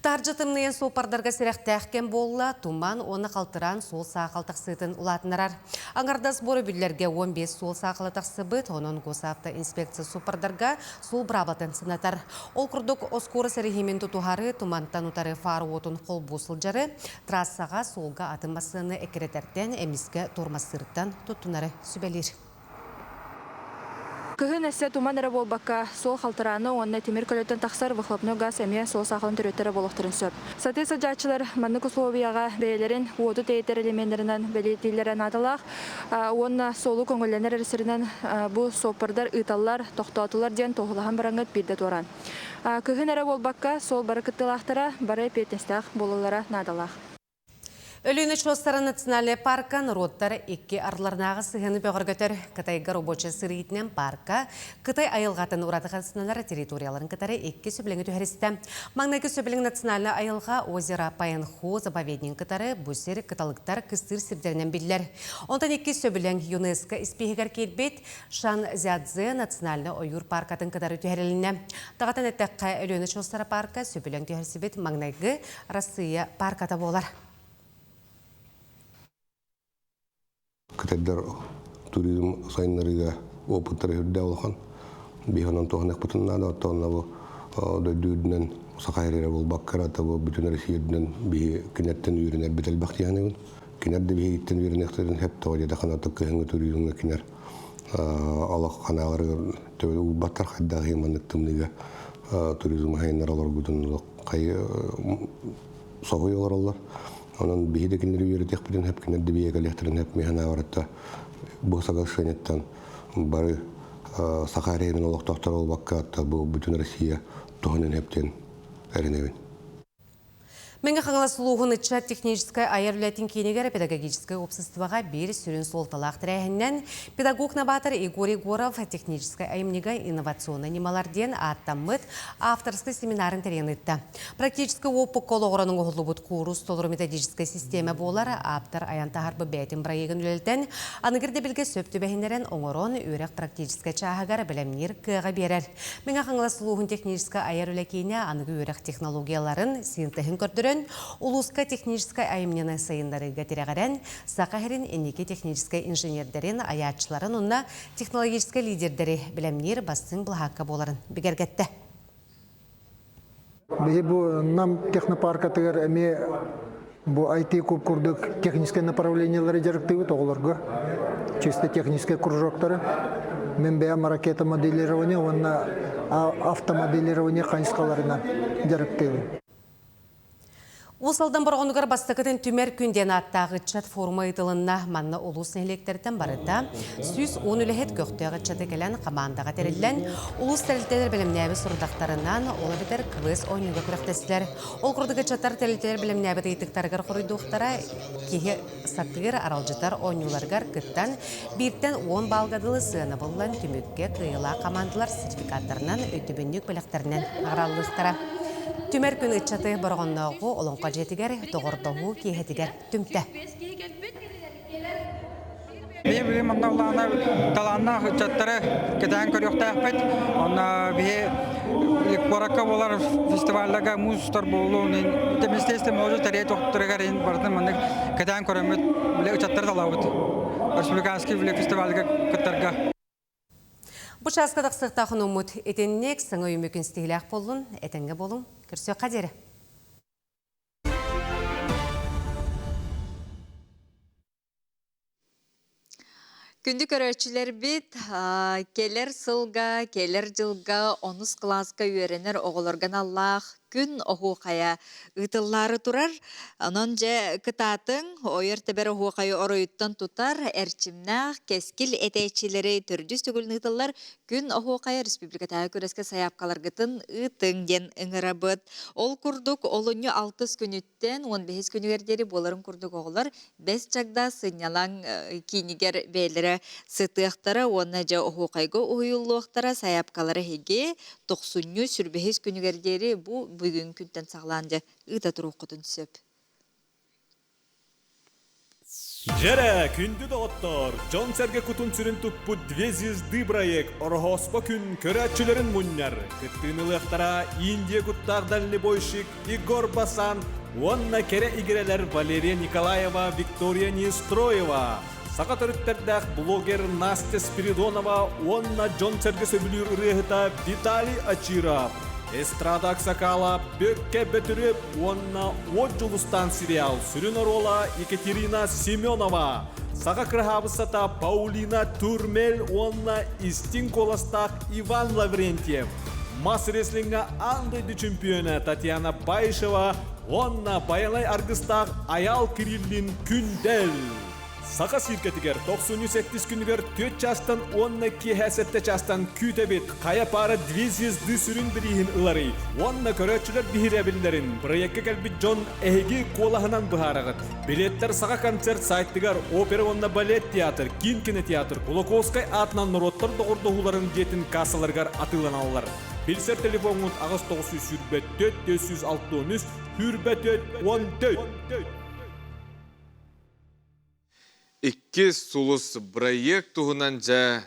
Таржытымнайын сопардарға сірәқтәқкен болла, туман оны қалтыран сол сақалтық сытын ұлатынарар. Аңардас боры бүллерге 15 сол сақылатық сыбыт, оның госавта инспекция сопардарға сол брабатын сынатар. Ол күрдік оскоры сәрігемен тұтуғары, тумантан ұтары фары отын қол босылжары, трассаға солға атынмасыны әкіретәрден әміске тормасырттан тұттынары сүбелер. Кыһын эссе туман эре болбакка сол халтыраны онна темир көлөттен тахсар выхлопной газ эме сол сахалын төрөттөрө болуктарын сөп. Саты саджачылар маннык условияга бээлерин уоту тейтер элементтеринен белетилерен аталак. Онна солу көңүлленер эрсеринен бу сопырдар ыталлар токтотулар ден тоголахан бараңыт бирде туран. Кыһын эре болбакка сол барыкыттылактара бары петестак болулара надалак. Өлүнү Чостара национальный парка народтар экки арларнағы сыхыны бөгіргөтер Кытайга рабочий сырыйтнен парка Кытай айылғатын уратықасыналар территорияларын кытары экки сөбіліңі төхәрісті. Маңнайки сөбілің национальный айылға озера Паянху заповеднин кытары бүсер кыталықтар кыстыр сирдерінен білдер. Онтан экки сөбілің ЮНЕСКО испехігер келбет Шан Зядзе национальный ойыр паркатын кытары төхәріліне. Тағатын әттәққа Өлүнү Чостара парка сөбілің төхәрісібет маңнайки Россия парката болар. Кытайдар туризм сайынларыга опыттары хүрдә улахан. Биханан тохнак бутыннан оттонна бу дүйдүнен сакайрера бул баккара табы бүтүн Россияден би кинеттен үйренер бетел бактияны. Кинетте би иттен үйренектерин хеп тооледа канатык кыһыңы туризмга кинер. Алак каналары төбө баттар хаддагы манныктымныга туризм хайнаралар бутын кай согойлар. Onun bihidekinleri yürütek bilin hep kinedde bir egalihtirin hep mihana varıtta bu sagasınetten bari Sakarya'nın olak doktor ol bakka hatta bu bütün Rusya tohunen hepten erinevin. Менге қаңыласылуғын ұтша техническая айырвлятин кейнегер педагогическое обществоға бері сүрін солталақ тірәйінен педагог набатыр Игорь Егоров техническая айымнега инновационный немаларден аттамыт авторский семинарын терен етті. Практический опық колоғыраның оғылы бұд курус толыру методическая система болар аптар аянтағарбы бәтін проегін үлелден анығырды білге сөпті бәхінерен оңырон өрек практическая чағығар білімнер кыға берер. Менге қаңыласылуғын техническая айырвлякейне анығы өрек технологияларын синтехін көрдірі Улуска техническая айымнена сайындары гатирағарен, Сақахерин энеке техническая инженердерин, аячыларын, онна технологическая лидердері білімнер бастың бұлхаққа боларын бігергетті. Бұл нам технопаркатығыр әме бұл IT көп күрдік техническое направлениялары жарықтығы тоғылырғы, чисто техническое кружоктары. Мен бәйім ракета моделирование, онна автомоделирование қанысқаларына жарықтығы. Усалдан бұрғынығыр бастықытын түмер күнден аттағы чат форма етілінна манна улус нәлектерден барыда сүз 10 үліхет көқтегі чаты кәлін қамандаға терілден улус тәрілтелер білімнәбі сұрдақтарынан олы бітер квіз ойнуға күріқтесілер. Ол құрдығы чаттар тәрілтелер білімнәбі дейтіктарғыр құрыдуқтара кейі саттығыр аралжытар ойнуларғар күттен бірттен 10 балғадылы сыны болған түмікке қиыла қамандылар сертификаттарынан өтібіндік біліқтерінен ағыралылықтара. Түмер күн үтчаты бұрғыннағы олыңқа жетігер, тоғырдығы кейхетігер түмті. Бейі білім ұнағылағына таланна үтчаттары кетен көріқті әқпет. Онна бейі қораққа болар фестивальдегі музыстар болу. Теместесті мөжі тәрей тоқтырығар ең бардың мұндық кетен көрімет үтчаттары талауыд. Республиканский фестивальдегі күттарға. Бұл шасқадақ сықтақын ұмыт етеннек сыңы өмекін стейләқ болын, әтенге болын, көрсе қадері. Күнді көрәтшілер бит, келер сылға, келер жылға, 10 класска үйеренер оғылырған Аллах, күн оғу қая ұтыллары тұрар. Онын же кытатын, ойыр тәбір оғу қая оройыттан тұтар, әрчімнақ, кескіл әтәйчілері түрді сүгілін ұтыллар, күн оғу қая республикатағы көреске саяпқалар ғытын ұтың ден ұңыра бұд. Ол күрдік, олыны 6 күніттен 15 күнігердері боларын күрдік оғылар, 5 жағда сынялан кейінігер бәйлері сытықтары, оны жа оғуқайғы ойылуқтара саяпқалары хеге 90 сүрбехес күнігердері бұл бүгін күнтен сағланды ұта тұру құтын сөп. Жәрі күнді де оттар, жон сәрге күтін сүрін тұппы 200 проект орғоспа күн көрәтшілерін мұннар. Күттіңіліқтара Индия күттағдалыны бойшық Игор Басан, онна кере игерелер Валерия Николаева, Виктория Нестроева. Сақат өріттердәқ блогер Настя Спиридонова, онна жон сәрге сөбілер үріғіта Виталий Ачиров. Эстрада Аксакала, Бөкке Бөтіріп, онна от жылыстан сериал Сүрін Орола Екатерина Семенова. Саға крахабысата Паулина Турмель, онна Истин Коластақ Иван Лаврентьев. Мас рестлинга андойды чемпионы Татьяна Байшева, онна Баянай Аргыстақ Аял Кириллин Күндел. Сақа сиркетігер 98 күнігер 4 частан, онна кехәсетті частан күтебет, қая пара 200 сүрін бірейін ұлары. Онна көрөтчілер бігірәбілдерін, проекке кәлбі Джон әйгі қолағынан бұхарағыд. Билеттер Сақа концерт сайттығар опера онна балет театр, кинотеатр, Кулаковскай атынан нұроттар доғырдығыларын жетін кассаларғар атылан алылар. Билсер телефонын ағыз 900 сүрбет 463 сүрбет 14. Икки сулус проект туһунан жа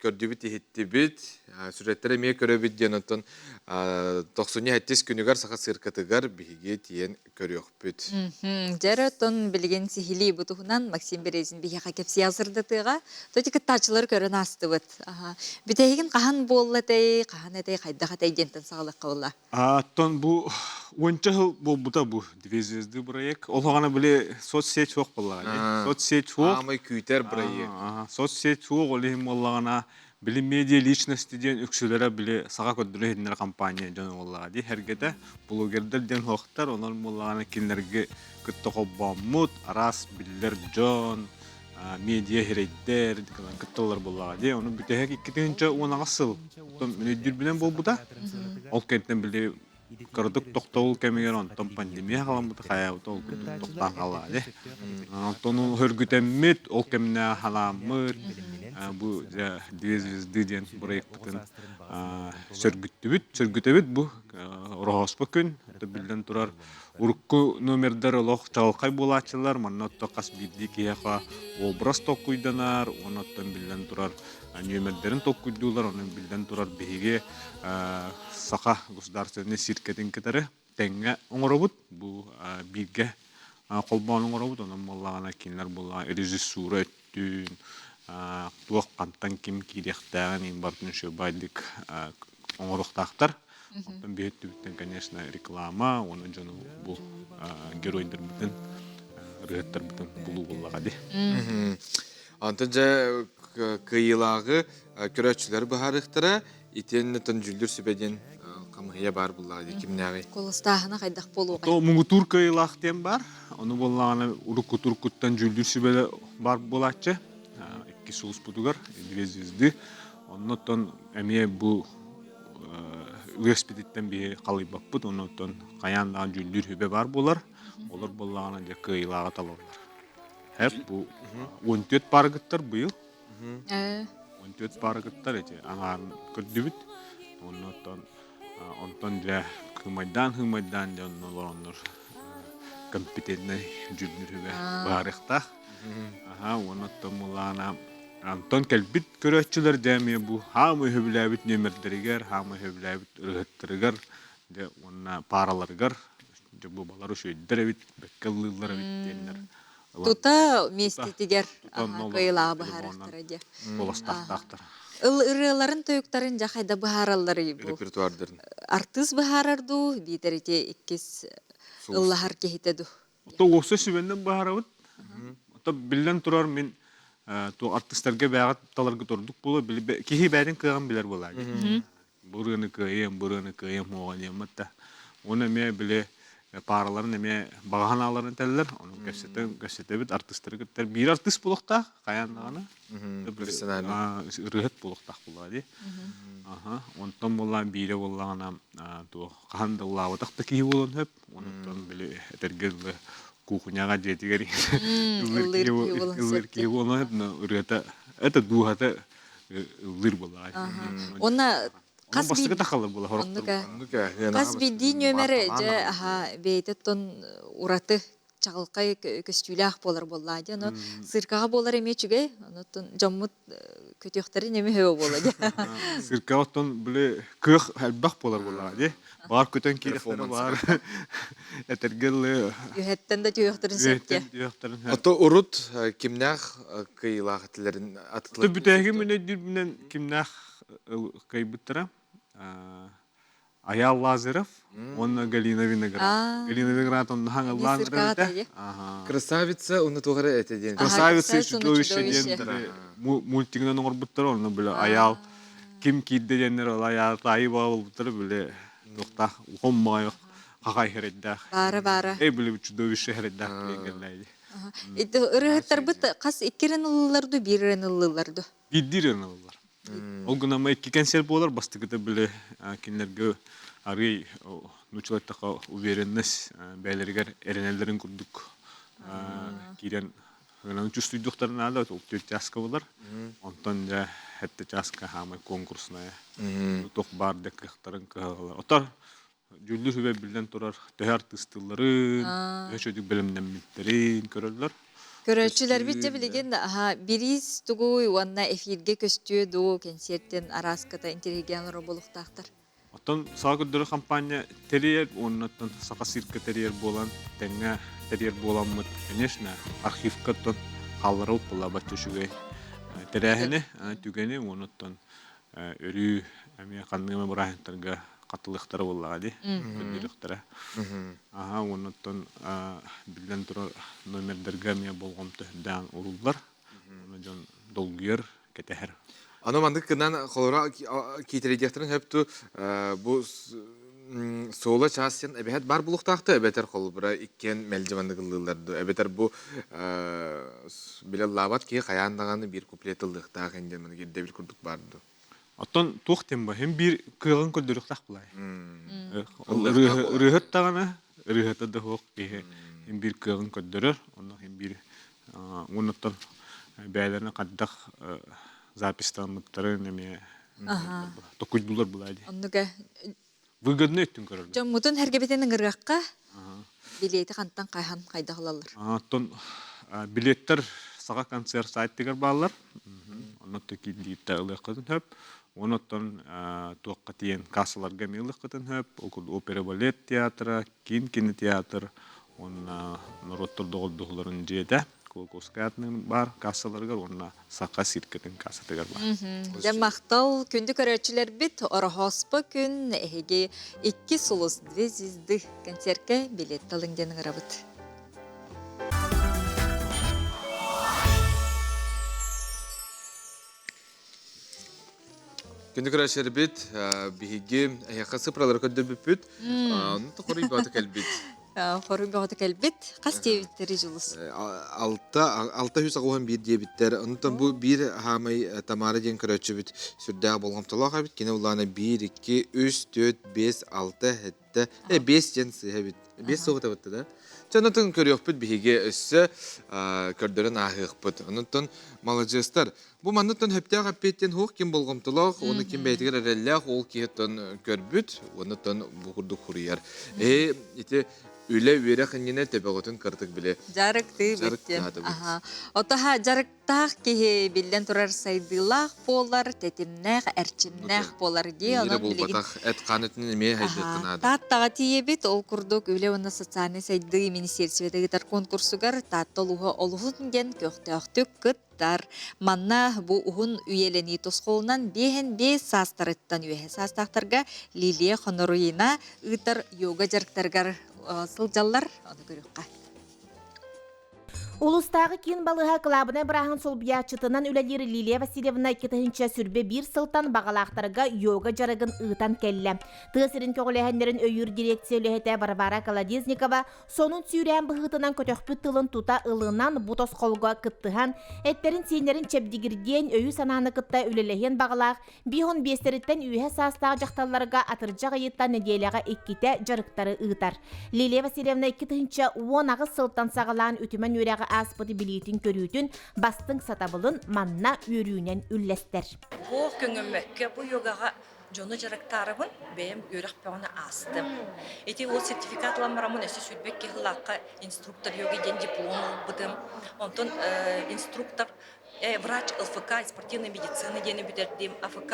көрдүбүт ихиттибит сүреттер эме көрөбүт денотон 97 күнүгар сака сыркатыгар биге тиен көрөкпүт. Жаратон билген сихили бутуһунан Максим Березин биге хакеп сиязырдытыга тотик тачылар көрөн астыбыт. Бүтеген кахан боллатай, кахан этэй кайдага дентен сагалык кылла. Тон бу онча жыл болбута бу звезды проект. Ол гана биле соцсеть жок болла. Соцсеть жок. Амай күйтер проект. Соцсеть жок олем боллагана билим медиа личности ден үксүлөрө биле сага көдүрөйдүнөр компания жана боллага ди хергете блогердер ден хоктар онор боллагана кинлерге күттө баммут арас биллер жон медиа херейдер күттөлөр боллага ди ону бүтөк иккитинче онагасыл мүнөдүр менен болбута ол кенттен биле кырдык токтоол кемигер онтон пандемия халамбыта каябыта ол токтан кала ди онтон хөргүтеммит ол кемне халамыр bu звезды ден проекттен сөргүтөбүт бу Рохоспа күн билден турар урукку номердер лох чалкай булачылар маннотто кас бидди кияха образ токуйданар оноттон билден турар номердерин токуйдулар онун билден турар биге сака государственный сиркетин кетере теңге оңоробут бу бирге колбонун оңоробут онун боллагана кинлер болла режиссура өттүн туох кантан ким кирехтаган ин бартын шо байдык оңоруктактар. Онтон беттүбүттен, конечно, реклама, оны жону бул геройдер бүтүн рыттар бүтүн булуу боллага ди. Антон жа кыйылагы көрөчүлөр бахарыктара итеннетен жүлдүр сүбеден камыя бар буллага ди кимнагы. Колустагына кайдак болууга. То муңутур кыйылактен бар. Ону боллагана урукку туркуттан жүлдүр сүбеле бар болачы. Сулус путугар, две звезды. Оннотон эме бу университеттен бе калый баппыт, оннотон каяндаган жүлдүр хүбе бар болар. Олар боллагана же кыйлага талалар. Хеп бу 14 паргыттар быйыл. 14 паргыттар эти аңарын көрдүбүт. Онтон же хымайдан же оннор компетентный жүлдүр хүбе барыкта. Оннотон булана Антон келбит көрөчүлөр дәме бу хамы хөбләбит нөмерләргә, хамы хөбләбит рыгыттыргар, де онна параларгар, де бу балар шөйдер бит, беккеллар бит деннер. Тута вместе тигер кыйла бахарыктар де. Боластактар. Ырыларын төйөктарын жакайда бахараллары бу. Репертуардарын. Артист бахарарду, битерите иккис ыллахар кехитеду. То осы сүбенден бахарабыт. То билен турар мен то артистерге бәгат таларга турдук боло кихи бәрин кыган билер болар. Бурыны кыйым моган яматта. Оны ме биле параларын эме баганаларын теллер, оны кәсетте бит артистерге бир артист булыкта, каяндаганы. Рыгыт булыкта була ди. Онтон болла бире боллагана то кандыллабы такта кии болон хеп, онтон биле этергеле кухняга жетигери. Улырки болон рыгыта это дугата улыр була. Онна Касби тахалар була Касби ди нөмере же бейтеттон ураты чагылкай көстүлах болар болла же но сыркага болар эмечиге онотон жоммут көтөктөрү неме хөө болот. Сыркааттон биле кых албак болар болла же. Бар көтөн килектер бар. Этергел Юхеттен да төйөктөрүн сетте. Ото урут кимнах кыйлагытларын аткылып. Бүтәге менен кимнах кайбыттыра. Аял Лазарев, он Галина Виноград. Галина Виноград, он Ханга Лазарев. Красавица, он тугары это день. Красавица и чудовище день. Мультигна номер буттар, он был аял. Ким кидде денер ол аял тайы бал буттар, биле нукта хоммайық. Хакай хереддах. Бара. Биле чудовище хереддах. Ити ырыһыттар быт кас иккерен ылларду, бирен ылларду. Биддирен ыллар. Ол гынама икки консерв болар, бастыгыта биле кинлерге арый нучулаттака уверенность бәйлергер эренелерин курдук. Кирен гынан чувствуйдуктарын ада ол төт часка болар. Онтон да хетте часка хамай конкурсная. Тох бар декрехтарын кыгалар. Отар жүлдү хүбе билден турар төһөр тыстылларын, өчөдүк билимденмиттерин көрөлөр. Көрөчүлөр бит же билген бирис тугуй уанна эфирге көстүө ду концерттен араската интеллигенлер болуктактар. Оттон сагыдыр компания терьер, оннан сакасирка терьер болан, теңе терьер боламыт, конечно, архивка тон халырыл була бачышугай. Терәһене түгәне оннан өрү әме канныгы бурахтарга катылыктары буллагы, директора. Оннан билден турар номердерге ме болгомты дан уруллар. Оннан долгуер кетәһәр. Аны мандык кынан холора китередектирин хепту бу сола часен эбет бар булуктакты эбетер холбура иккен мелжемандыгылларды эбетер бу биле лават ки каяндаганы бир куплет ылдыктак энден мен герде бир курдук барды. Оттон тухтем ба hem bir кыгын көдөрүктак булай. Рыгыттагана рыгытта да хок hem bir кыгын көдөрөр, онда hem bir оннотон бәйләрне каддак запистамыттары неме токуй булар булайды. Оннуга выгодно өттүн көрөр. Жоммутун хергебетенин ыргакка билети кантан кайхан кайдагылалар. Оттон билеттер сага концерт сайттыгар баалар. Оннотто кидитте ылыкытын хөп. Оннотон туакка тиен кассаларга мылыкытын хөп. Опера балет театры, кинотеатр, онна народтор догулдугуларын жеде. Колкоскатның бар кассаларга, онна сака сиркетін кассатыгар бар. Мактал күндү көрөчүлөр бит орохоспа күн эге 2 сулус 200 концертке билет алыңден ырабыт. Күндү көрөчүлөр бит биги аяка сыпралар көдөп бүт. Аны тохорый баты келбит. Хорун бөгөтө келбит, кас дебиттери жылыс. Алта хүс агуан бир дебиттер. Онтон бу бир хамай Тамара ден көрөчү бит сүрдө болгомтолок бит. Кене улана 1 2 3 4 5 6 7 5 ден сыга бит. 5 согута битти да. Чонотон көрөк бит биге өссө көрдөрөн ахык бит. Онтон молодежьтар бу маннытон хептага петтен хок ким болгомтолок, оны ким бейтигер эреллек, ол киеттон көрбүт, онтон бу курду курыяр. Ите Üle üyere kendine tebegotun kırtık bile. Жарыкты битте. Отаха жарыктах ки билден турар сайдылах болар, тетимнех, эрчимнех болар ди, анан билген. Эт канытын эме хайдыкынады. Таттага тиебит ол курдук үле онна социальный сайды министерстведеги тар конкурсугар таттолуга олугунген көктөктүк кыттар. Манна бу ухун үйелени тосқолунан бехен 5 састарыттан үйе састақтарга Лилия Хоноруина ытар йога жарыктаргар сылжаллар оны көрөккө. Улустағы кен балыға клабына бұрағын сол биячытынан үлелері Лилия Васильевна 2-нче сүрбе 1 сылтан бағалақтарға йога жарығын ұйтан кәлі. Тығысырын көғіләхендерін өйір дирекция үләхеті Барбара Колодезникова сонын сүйрән бұғытынан көтөкпі тылын тута ылынан бұтос қолға кыттыған, әттерін сенерін чәбдігірден өйі сананы кытта үлелеген бағалақ, 5-5-теріттен үйе састағы жақталарға атыржақ айыттан неделяға 2-те жарықтары ұйтар. Лилия Васильевна 2-нче 10 сылтан сағалан үтімен өрәғы аспыты билетин көрүтүн бастың сатабылын манна өрүүнен үллестер. Бу көңөмөккө бу йогага жону жарактарыбын бем өрөк пөгөнө астым. Эти ол сертификатламарамын эсе сүрбек кылакка инструктор йога ден диплом албыдым. Онтон инструктор врач ЛФК, спортивная медицина дені бітердім, АФК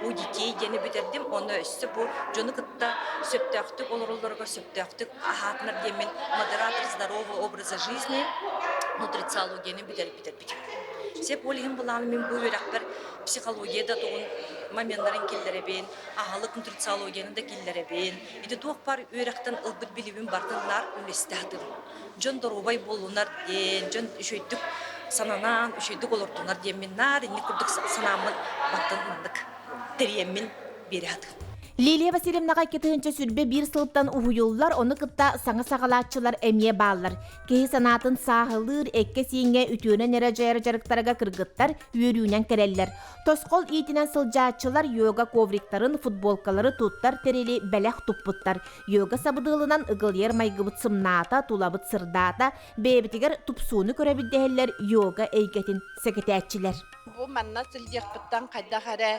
у детей дені бітердім, оны өссі бұл жоны кытта сөптәқтік оларыларға сөптәқтік ахатнар демен модератор здорового образа жизни, нутрициологияны бітер. Сеп олығын бұланы мен бұл өрәқпір психологияда тұғын моменттарын келдеребен, ағалық нутрициологияны да келдеребен. Иді туақ бар өрәқтен ылбыт білівін бардыңлар үлестәқтім. Жон дорубай болуынар ден, жон үшөйдік сананан, үшөйдік олыртуынар ден мен нар, не күрдік санамын бардың мандық тіриеммен бері атық. Лилия Васильевнаға кетігінші сүрбе бір сылыптан ұхуюллар, оны кытта саңа сағалатчылар әмие баллар. Кейі санатын сағылыр, әкке сейінге үтіуінен әрі жайры жарықтарға кыргыттар, үйерүүнен кереллер. Тосқол итінен сылжатчылар йога ковриктарын, футболкалары туттар, терели бәләқ туппыттар. Йога сабыдылынан ұғылер майгыбыт сымната, тулабыт сырдата, бәйбітігер тупсуыны көрәбіддәхелер йога әйгетін секетәтчілер. Бұл манна сылдеқпіттан қайда қара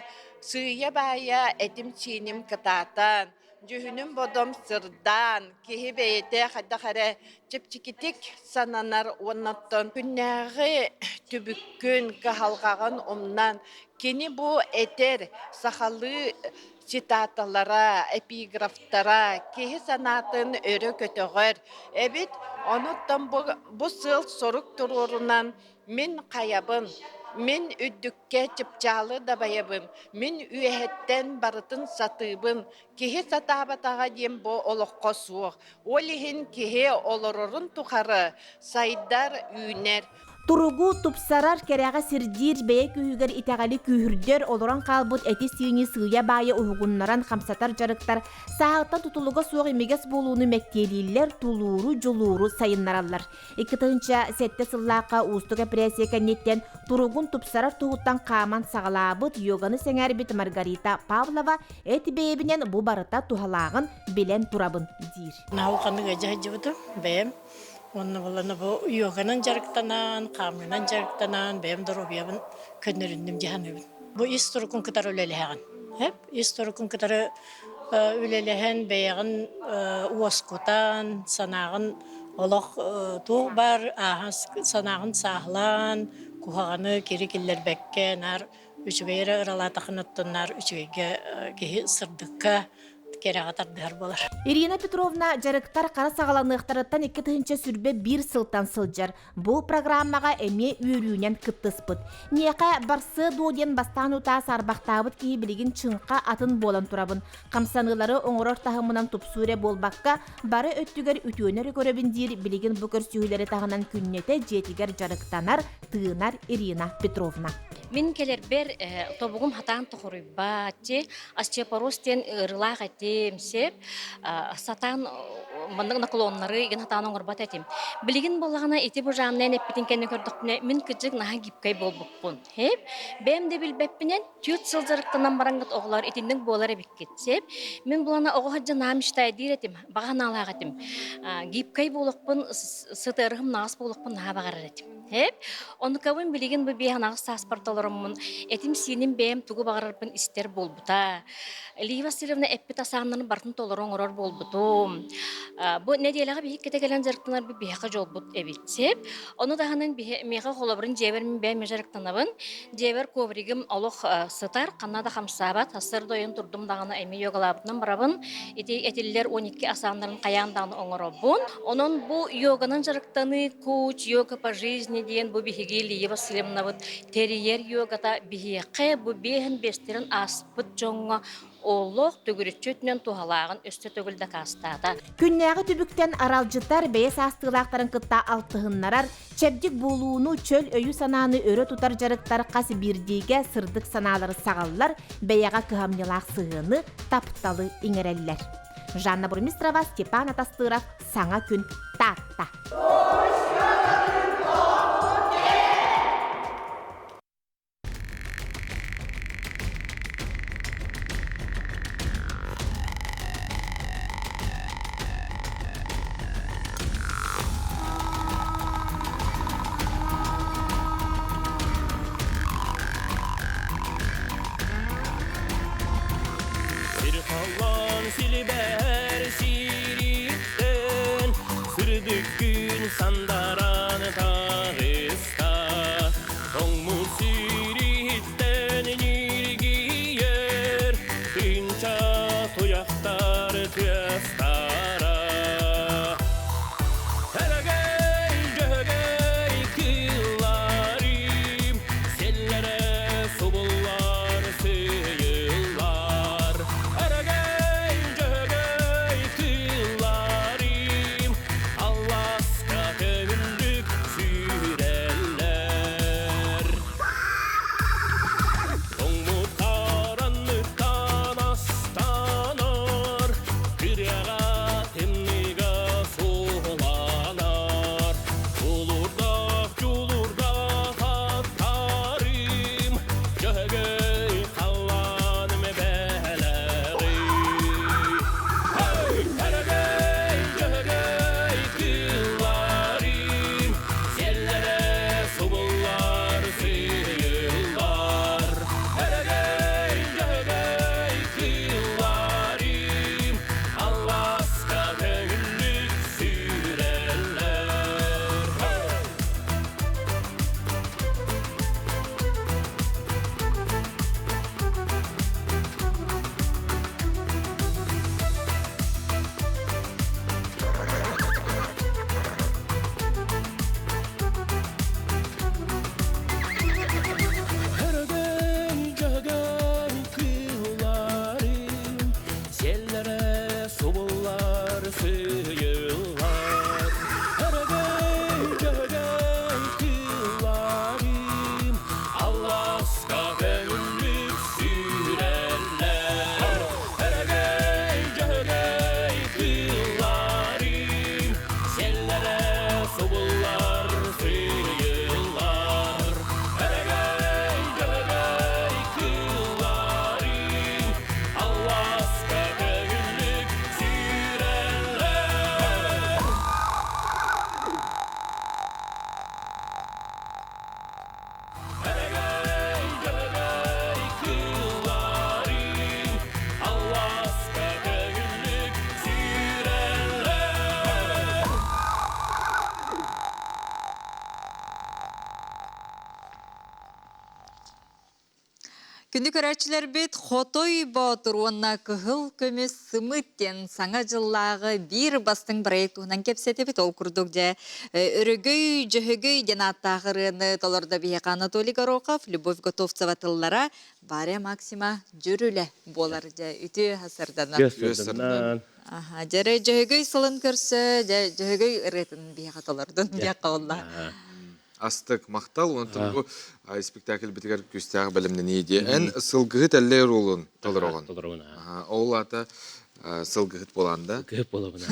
сүйе бая әтім чейнім кытатан, жүхінім бодом сырдан, кехі бәйеті қайда қара чепчикетік сананар онаттан. Күннәғі түбіккін кахалғаған омнан, кені бұл әтер сақалы цитаталара, эпиграфтара, кехі санатын өрі көтіғір. Әбет, оныттан бұл сыл сорық тұрорынан мен қаябын. Мен үддікке чыпчалы да байабын. Мен үйәттен барытын сатыбын. Кеге сатабатаға дем бо олыққа суық. Олихин кеге олырырын тұқары. Сайдар үйнер. Туругу тупсарар кереға сирдир бәе күйігер итәғалі күйірдер олыран қалбыт әті сүйіні сүйя байы ұғыннаран қамсатар жарықтар сағыттан тұтылыға суық емегес болуыны мәктелілер тулуыру жолуыру сайыннаралар. Екітінші сәтті сыллаққа ұстығы прессе кәнеттен туругун тупсарар тұғыттан қаман сағалабыт йоганы сәңәрбіт Маргарита Павлова әті бәйбінен бұ барыта тұхалағын білен турабын дейір. Науқаны ғажа жывыды бәйім. Онны боланы бұл йоганан жарықтанан, қамынан жарықтанан, бәйім дұрубиябын көнеріндім жаханыбын. Бұл историкун кытары өлеліғін. Историкун кытары өлеліғін бәйіғін уаскутан, санағын олық туғы бар, санағын сағылан, кухағаны кері келер бәккен, үшігейрі ұралатақын ұттынар, үшігейге кеге сырдыққа, Ирина Петровна жарықтар қара сағаланықтарыттан 2 сүрбе бір сылтан сылжар. Бұл программаға әме үйрүүнен кыттыспыт. Неқа барсы дооден бастан ұта сарбақтабыт кейі білігін чыңқа атын болан турабын. Қамсанылары оңырор тағымынан тупсуре болбаққа бары өттігер үтөнері көребіндер білігін бүкір сүйілері тағынан күннете жетігер жарықтанар тыынар Ирина Петровна. Мен келер бер тобугум хатан тухуру бати остеопоростен ырылак атемсеп сатан мандык наклоннары ген хатан оңорбат атем. Билигин боллагана эти бу жамнан эппитин кенне көрдүкне мен кыжык наха гипкай болбукпун. Хеп бем де билбеппинен түйт сылжырыктан барангат оглар этиндин болар беккетсеп мен булана ого хаджа намиштай диретим баганалак атем. Гипкай болукпун сытырым нас болукпун наха багар атем. Хеп оны кавын билигин бу биханагы саспарталарымын этим синин бем тугу багарарпын истер болбута. Лилия Васильевна эппит асааннын бартын толорон орор болбуту. Бу неделяга бихик кете келен жарыктанар бу бихака жолбут эбитсеп, оны дагынын мега холобрын жебер мен бем жарыктанабын. Жебер ковригим олох сытар канада хамсабат хасыр доюн турдум дагына эми йогалабытын барабын. Этилер 12 асааннын каяндагы оңоробун. Онун бу йоганын жарыктаны коуч йога по жизни деген бу бихиги Лилия Васильевна терьер йогата бихике бу бехин бестерин аспыт жоңга Оллох төгүрүчөтүнөн тухалагын өстө төгүлдө кастата. Күннәгы түбүктен аралжыттар бәйес астылақтарын кытта алтыһыннарар, чәбдик болууну чөл өйү санааны өрө тутар жарыктар касы бирдиге сырдык санаалары сагаллар, бәяга кыһамнылак сыгыны тапталы иңереллер. Жанна Бурмистрова, Степан Атастыров, Саңа күн татта. Sandaran tağısta, Soğmuş Күні көрәтшілер бет хотой батыр онна кығыл көмес сымыттен саңа жыллағы бір бастың проект ұнан кепсеті бет ол күрдік де үрігөй, жөһөгөй ден аттағырыны толарда бейек Анатолий Горохов, Любовь Готовцева тыллара Баря Максима жүрілі болар де үті хасырдана. Жәрі жөһөгөй сылын көрсі, жөһөгөй ұретін бейек аталардың бейек қауылла. Астык мақтал, онтын бұл спектакль бітігер көстағы білімнен еді. Ән сылғығыт әлі ролын толыр оған. Ол ата сылғығыт боланда. Сылғығыт болабына.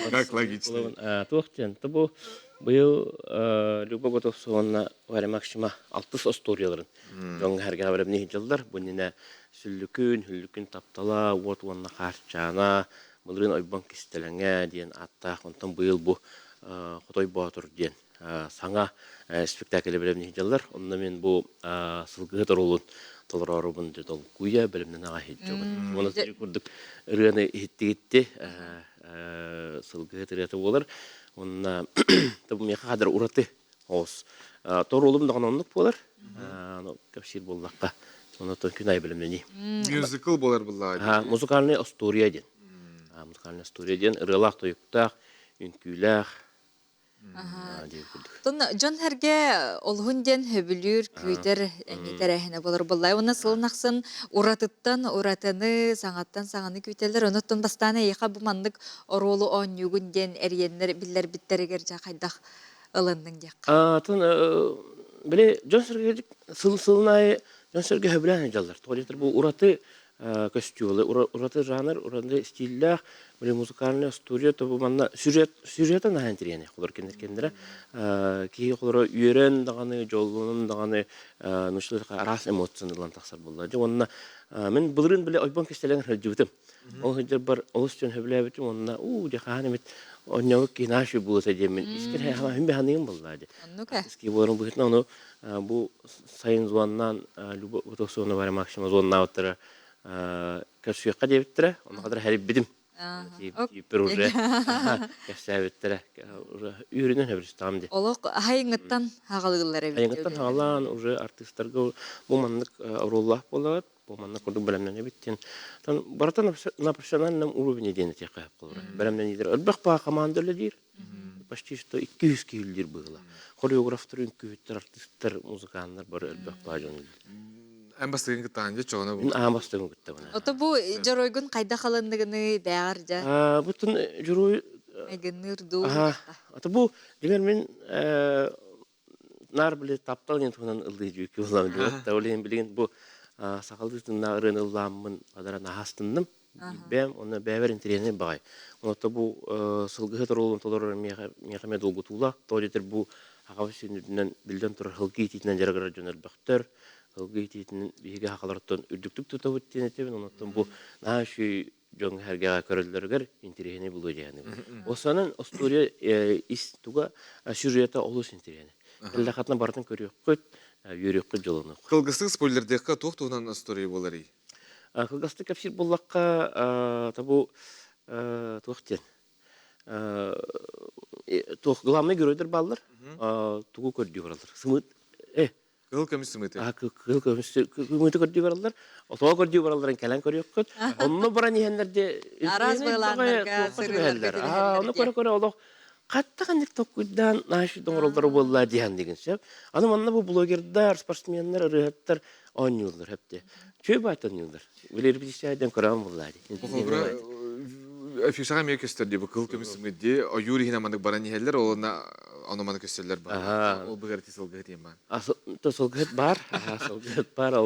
Как логично. Тоқтен, бұл Любовь Готовцевна Варя Максима 60 историяларын. Жоң әрге білімне жылдар, бұнына сүллікін таптала, от-онна қарчана, бұлырын ойбан кестеліңе дейін аттақ, онтан бұл бұл Хотой Батыр дейін. Саңа спектаклі білімне жылдар. Онна мен бұл сылғығыт ролын толыр арубын дедол күйе білімнен аға хет жоғын. Оны көрдік үргені хетті сылғығыт реті болар. Онна табы меқа қадар ұраты оғыз. Тор олым дағын онлық болар. Көпшір боллаққа. Оны тон күн ай білімнен. Мюзикл болар бұлла. Музыкальный история ден. Музыкальный история ден. Ырылақ тойықтақ, үнкүйлақ. Жон herge олғынден хөбілір көйтер әңгетер әхіне болыр болай. Оны сылынақсын ұратыттан ұратыны, саңаттан саңаны көйтелер. Оныттан бастаны еқа бұмандық оролу он югінден әргенлер білдер біттерігер жа қайдақ ылынның дек. Біле, жон сірге сылынайы, жон сірге хөбіләне жалдар. Тоғалетір бұлұраты костюлы, ураты жанр, ураты стилях, были музыкальная история, то манна сюжета на интерьере, художник кендера, ки художник юрен даганы, жолунун даганы, нушлы раз эмоционалдан тахсар булды. Онна мен булрын биле ойбан кестелен хәҗүтем. Ол хәҗәр бар олыстан хөблә бит, онна деханы бит, оннау кинашы булса демен. Искер һәм бәһанын булды. Иски борын бу хитна, бу сайын зуаннан Любовь Готовцевна Варя Максима зуанна отыр. Көсүйекқа дебіттірі, оны қадыр әріп бідім. Епір ұры кәсәбіттірі. Үйрінен өбірістам де. Олық хайыңыттан ағалығылар әбіттер. Хайыңыттан ағалан, ұры артистарға бұманлық ұруллах болады, бұманлық ұрды білімнен өбіттен. Барата на профессиональном уровне дейін тек қайып қолыр. Білімнен едір. Үрбәқ баға командырлы дейір. Почти что 200 кейілдер бұғыла. Хореографтар, үнкүйттер, артисттер, музыканлар бар үрбәқ баға жоны. Әмбастығын күттаған де чоғына бұл? Әмбастығын күттаған. Ота бұл жөройгін қайда қалындығыны бәғар жа? Бұтын жөрой... Әгіннір ду. Ота бұл, демер мен нар біле таптал ен тұғынан ұлды жүйкі олам жүйік. Тәулейін білген бұл сақалдықтың нағырын ұламын адаран ағастындым. Бәм, оны бәвер интерьеріне бағай. Ота бұл сылғығыт ролын толырыр меқамет олғы тула. Тоғытыр бұл ағавы сүйінердінен білден тұрыр хылғы ететінен жарғырар жөнер бақтыр. Хылғы ететінен бейге хақаларттан үрдіктік тұтау өттен етебін. Онаттан бұл нашы жоң әргеға көрілдергер интерьеріне бұлы дейіні. Осанын история истуға сюжета олыс интерьеріне. Әлі қатына бартын көрек көт, үйрек көт жолыны. Қылғыстық спойлердеққа тоқтуынан история болар ей? Қылғыстық кәпсір болаққа табу тоқтен. Главный геройдер балдар тугу көрді баралар. Сымыт, Кыл көміс сымыты? Кыл көміс сымыты көрді баралар. Отоға көрді бараларын кәлін көрек көт. Онны баран ехендерде... Араз байландарға сырылар Оны көрі олық. Қатта қандық тоққыдан нашы доңырылдары болла дейін деген сөп. Аным анна бұл блогердар, спортсменлер, рыхаттар 10 жылдар әпте. Чөй байтын жылдар. Білер бітісәйден көрам болла дейін. Афишаға меге көстерді бұл кыл көміс сымыты. О юрий хинамандық баран ехелер, оны маны көстерлер бар. Ол бұғырты сылғыт ем бар. Сылғыт бар. Сылғыт бар.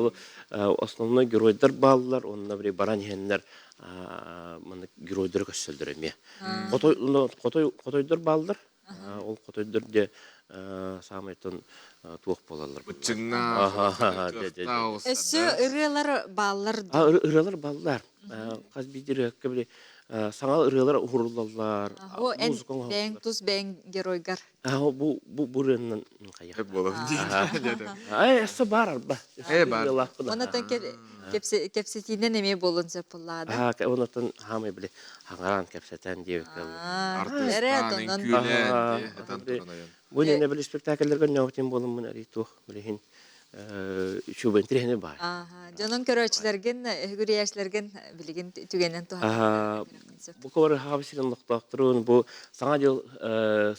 Основной геройдар балылар, онына бірі баран ехелер геройдар көстерлер еме. Қотойдар балылар. Ол қотойдар де самайтын туық болалар. Бұтчыңна. Өсі ұрылар балылар? Ұрылар балылар. Қаз бейдері әккі біле саңал ұрылар ұғырылалар. О, бәң тұз бәң геройгар. Бұл бұрынның қайық. Әп болып дейді. Әсі бар арба. Бар. Онатын кепсетінен еме болын зөпіллады. Онатын хамай біле хаңаран кепсетен дейік. Артыстан, үнкүлен. Бұл ене біле спектаклерге нөғытен болын мұн әрі тұқ білеген шубен трехне бар. Жонон көрөчүлерген, хүриячлерген билигин түгенен туһа. Бу кабар хабысырын ноктактырын бу саңа жыл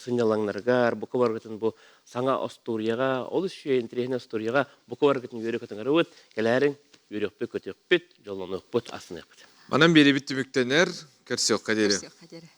сынялаңнаргар, бу кабар гытын бу саңа Астурияга, ол үшен трехне Астурияга бу кабар гытын йөрөк көтөңөрөт, келәрин йөрөкпө көтөкпөт, жоллонукпөт асыныкпыт. Манан бери биттүмүктенер, көрсөк кадери.